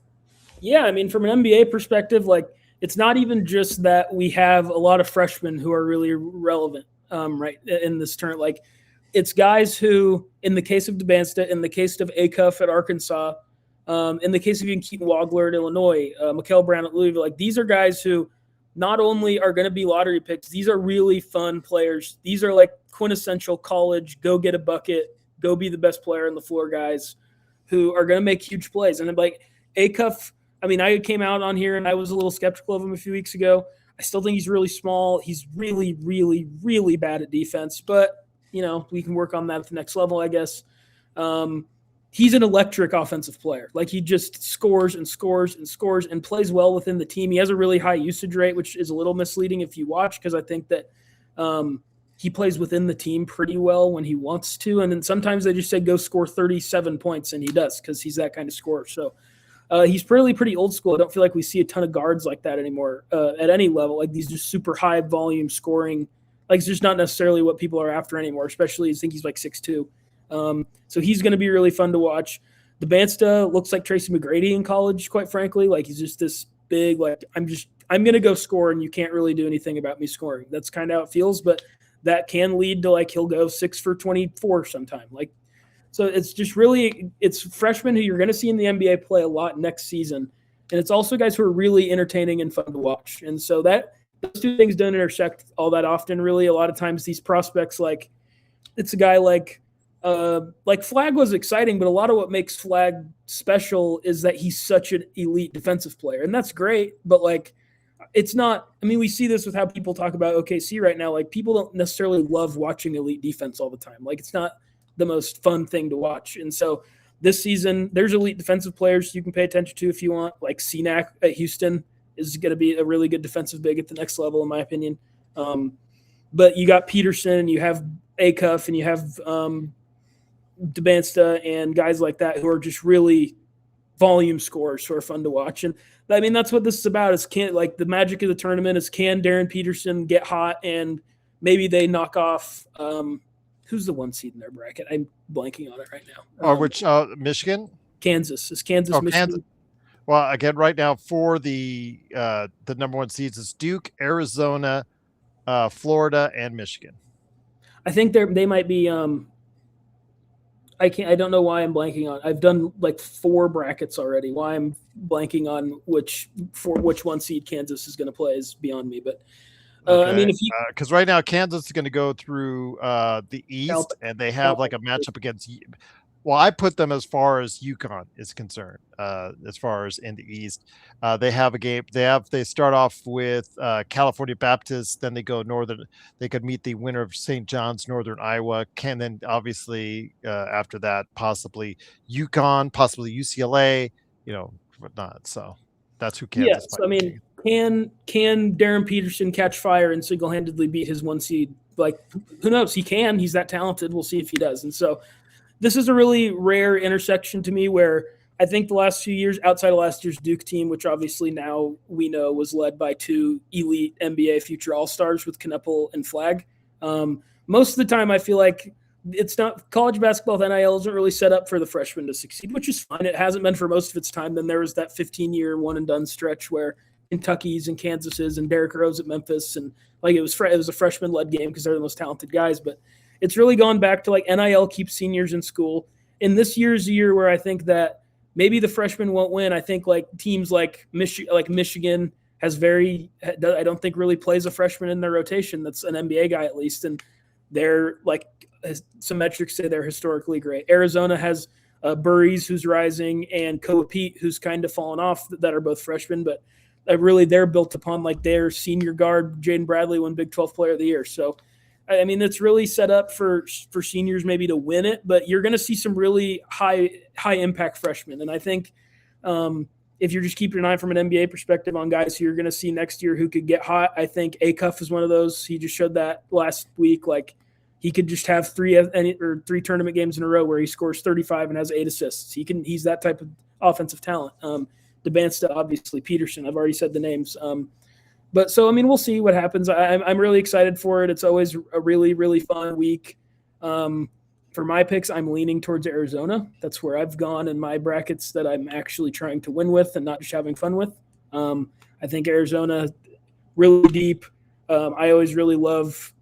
Yeah, I mean, from an NBA perspective, like it's not even just that we have a lot of freshmen who are really relevant. Right in this turn, like it's guys who, in the case of Debansta, in the case of Acuff at Arkansas, in the case of even Keaton Wagler at Illinois, Mikael Brown at Louisville, like these are guys who not only are going to be lottery picks, these are really fun players. These are like quintessential college, go get a bucket, go be the best player on the floor guys who are going to make huge plays. And like Acuff, I mean, I came out on here and I was a little skeptical of him a few weeks ago. I still think he's really small. He's really, really, really bad at defense, but we can work on that at the next level, I guess. He's an electric offensive player. Like he just scores and scores and scores and plays well within the team. He has a really high usage rate, which is a little misleading if you watch, because I think that he plays within the team pretty well when he wants to. And then sometimes they just say, go score 37 points, and he does because he's that kind of scorer. So he's pretty old school. I don't feel like we see a ton of guards like that anymore at any level. Like these just super high volume scoring. Like it's just not necessarily what people are after anymore, especially I think he's like 6'2". So he's going to be really fun to watch. Debansta looks like Tracy McGrady in college, quite frankly. Like he's just this big, like I'm going to go score and you can't really do anything about me scoring. That's kind of how it feels, but that can lead to like he'll go 6 for 24 sometime. Like, so it's just it's freshmen who you're going to see in the NBA play a lot next season. And it's also guys who are really entertaining and fun to watch. And so those two things don't intersect all that often, really. A lot of times these prospects, like it's a guy like Flag was exciting, but a lot of what makes Flag special is that he's such an elite defensive player. And that's great, but like it's not – I mean, we see this with how people talk about OKC right now. Like people don't necessarily love watching elite defense all the time. Like it's not – the most fun thing to watch. And so this season, there's elite defensive players you can pay attention to if you want. Like Cenac at Houston is going to be a really good defensive big at the next level, in my opinion. But you got Peterson, you have Acuff, and you have Debansta and guys like that who are just really volume scorers who are fun to watch. And I mean, that's what this is about. Is the magic of the tournament is can Darren Peterson get hot and maybe they knock off who's the 1 seed in their bracket? I'm blanking on it right now. Which Michigan? Kansas. Is Kansas Michigan? Kansas. Well, again, right now for the number 1 seeds is Duke, Arizona, Florida, and Michigan. I think they might be. I don't know why I'm blanking on. I've done like 4 brackets already. Why I'm blanking on which 1 seed Kansas is going to play is beyond me. But okay. I mean, if because right now Kansas is going to go through the East, and they have like a matchup against. Well, I put them as far as UConn is concerned. As far as in the East, they have a game. They start off with California Baptist, then they go northern. They could meet the winner of St. John's, Northern Iowa. Then obviously after that, possibly UConn, possibly UCLA. Whatnot. So that's who Kansas. Yes, I mean. Can Darren Peterson catch fire and single-handedly beat his 1 seed? Like, who knows? He can. He's that talented. We'll see if he does. And so this is a really rare intersection to me where I think the last few years, outside of last year's Duke team, which obviously now we know was led by 2 elite NBA future All-Stars with Knuppel and Flag. Most of the time I feel like it's not college basketball with NIL isn't really set up for the freshmen to succeed, which is fine. It hasn't been for most of its time. Then there was that 15-year one-and-done stretch where Kentucky's and Kansas's and Derrick Rose at Memphis, and like it was a freshman-led game because they're the most talented guys. But it's really gone back to like NIL keeps seniors in school. And this year's a year where I think that maybe the freshmen won't win. I think like teams like Michigan has I don't think really plays a freshman in their rotation that's an NBA guy at least, and they're like some metrics say they're historically great. Arizona has Burries who's rising and Coreupt who's kind of fallen off that are both freshmen, but really they're built upon like their senior guard, Jaden Bradley, won Big 12 Player of the Year. So I mean, it's really set up for seniors maybe to win it, but you're going to see some really high impact freshmen. And I think if you're just keeping an eye from an NBA perspective on guys who you're going to see next year who could get hot, I think Acuff is one of those. He just showed that last week. Like, he could just have three tournament games in a row where he scores 35 and has 8 assists. He's that type of offensive talent. DeBansta, obviously, Peterson. I've already said the names. But so, I mean, we'll see what happens. I'm really excited for it. It's always a really, really fun week. For my picks, I'm leaning towards Arizona. That's where I've gone in my brackets that I'm actually trying to win with and not just having fun with. I think Arizona really deep. I always really love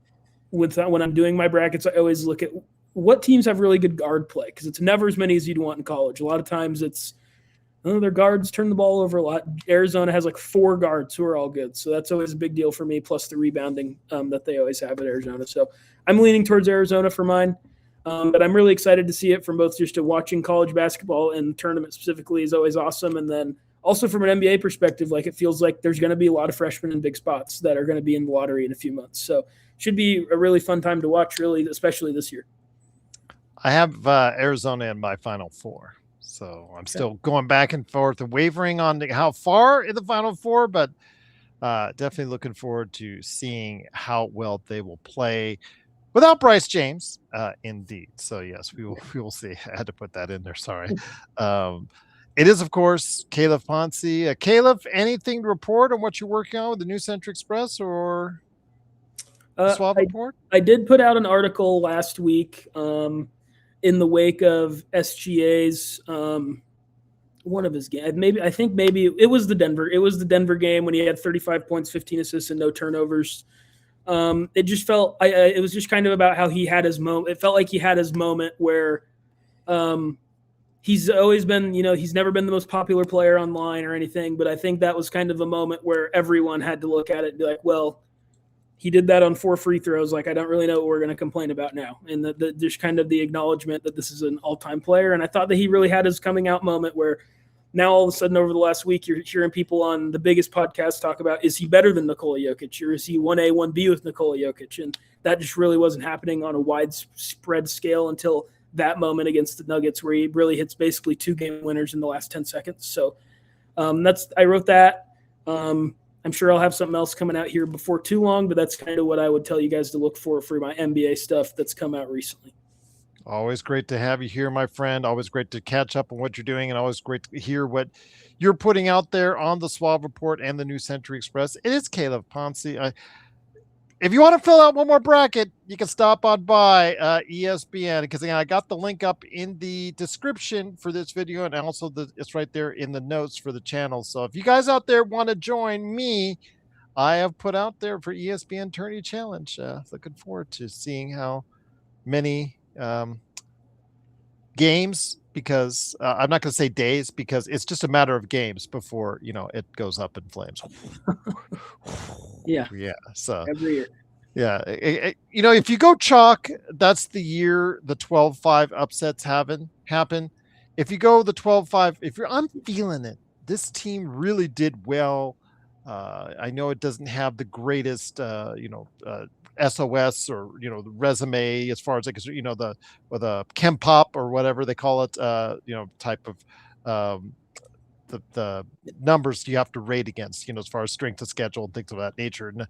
when I'm doing my brackets, I always look at what teams have really good guard play, because it's never as many as you'd want in college. A lot of times it's their guards turn the ball over a lot. Arizona has like 4 guards who are all good. So that's always a big deal for me, plus the rebounding that they always have at Arizona. So I'm leaning towards Arizona for mine. But I'm really excited to see it from both just to watching college basketball and the tournament specifically is always awesome. And then also from an NBA perspective, like it feels like there's going to be a lot of freshmen in big spots that are going to be in the lottery in a few months. So should be a really fun time to watch, really, especially this year. I have Arizona in my Final Four. So I'm still going back and forth and wavering on how far in the Final Four, but definitely looking forward to seeing how well they will play without Bryce James, indeed. So yes, we will see. I had to put that in there. Sorry. It is, of course, Calif Poncy. Calif, anything to report on what you're working on with the New Century Express or Suve Report? I did put out an article last week in the wake of SGA's one of his games. I think maybe it was the Denver game when he had 35 points, 15 assists, and no turnovers. It just felt it was just kind of about how he had his moment. It felt like he had his moment where he's always been, he's never been the most popular player online or anything, but I think that was kind of a moment where everyone had to look at it and be like, well, he did that on 4 free throws. Like, I don't really know what we're going to complain about now. And there's kind of the acknowledgement that this is an all-time player. And I thought that he really had his coming out moment where now all of a sudden over the last week, you're hearing people on the biggest podcast talk about, is he better than Nikola Jokic, or is he 1A, 1B with Nikola Jokic? And that just really wasn't happening on a widespread scale until that moment against the Nuggets, where he really hits basically 2 game winners in the last 10 seconds. So I wrote that. I'm sure I'll have something else coming out here before too long, but that's kind of what I would tell you guys to look for my NBA stuff that's come out recently. Always great to have you here, my friend. Always great to catch up on what you're doing, and always great to hear what you're putting out there on the Suve Report and the New Century Express. It is Calif Poncy. If you want to fill out one more bracket, you can stop on by ESPN, because again, I got the link up in the description for this video, and also it's right there in the notes for the channel. So if you guys out there want to join me, I have put out there for ESPN Tourney Challenge. Looking forward to seeing how many games, because I'm not going to say days, because it's just a matter of games before it goes up in flames. Yeah. So every year. Yeah. If you go chalk, that's the year the 12-5 upsets happen. If you go the 12-5, I'm feeling it. This team really did well. I know it doesn't have the greatest, SOS or the resume as far as the chem pop or whatever they call it, type of the numbers you have to rate against, as far as strength of schedule and things of that nature. And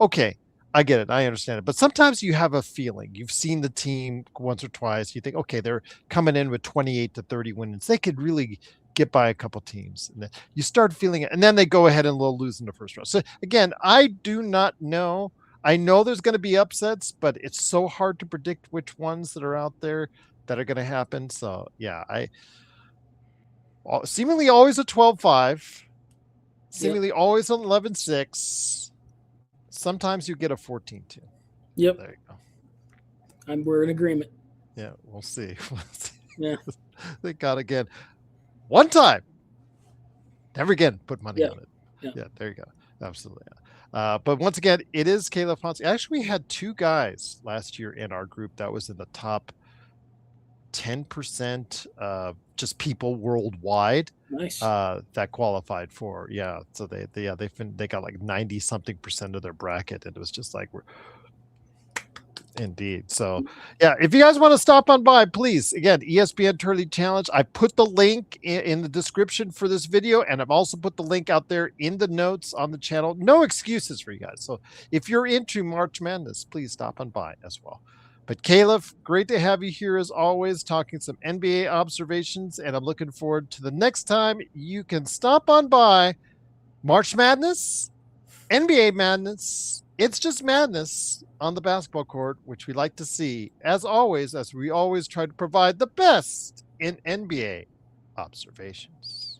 okay, I get it, I understand it, but sometimes you have a feeling. You've seen the team once or twice. You think, okay, they're coming in with 28 to 30 wins. They could really get by a couple teams, and then you start feeling it, and then they go ahead and lose in the first round. So again, I do not know. I know there's going to be upsets, but it's so hard to predict which ones that are out there that are going to happen. So yeah, seemingly always a 12-5, seemingly always an 11-6. Sometimes you get a 14-2. Yep. There you go. We're in agreement. Yeah, we'll see. Yeah. Thank God again. One time. Never again put money on it. Yeah, there you go. Absolutely. But once again, it is Calif Poncy. Actually, we had 2 guys last year in our group that was in the top 10% of just people worldwide. Nice. That qualified for. Yeah. So they got like 90 something % of their bracket. And it was just like, Indeed. So, yeah, if you guys want to stop on by, please, again, ESPN Turley Challenge. I put the link in the description for this video, and I've also put the link out there in the notes on the channel. No excuses for you guys. So, if you're into March Madness, please stop on by as well. But Calif, great to have you here as always, talking some NBA observations, and I'm looking forward to the next time you can stop on by. March Madness, NBA Madness, it's just madness on the basketball court, which we like to see, as always, as we always try to provide the best in NBA observations.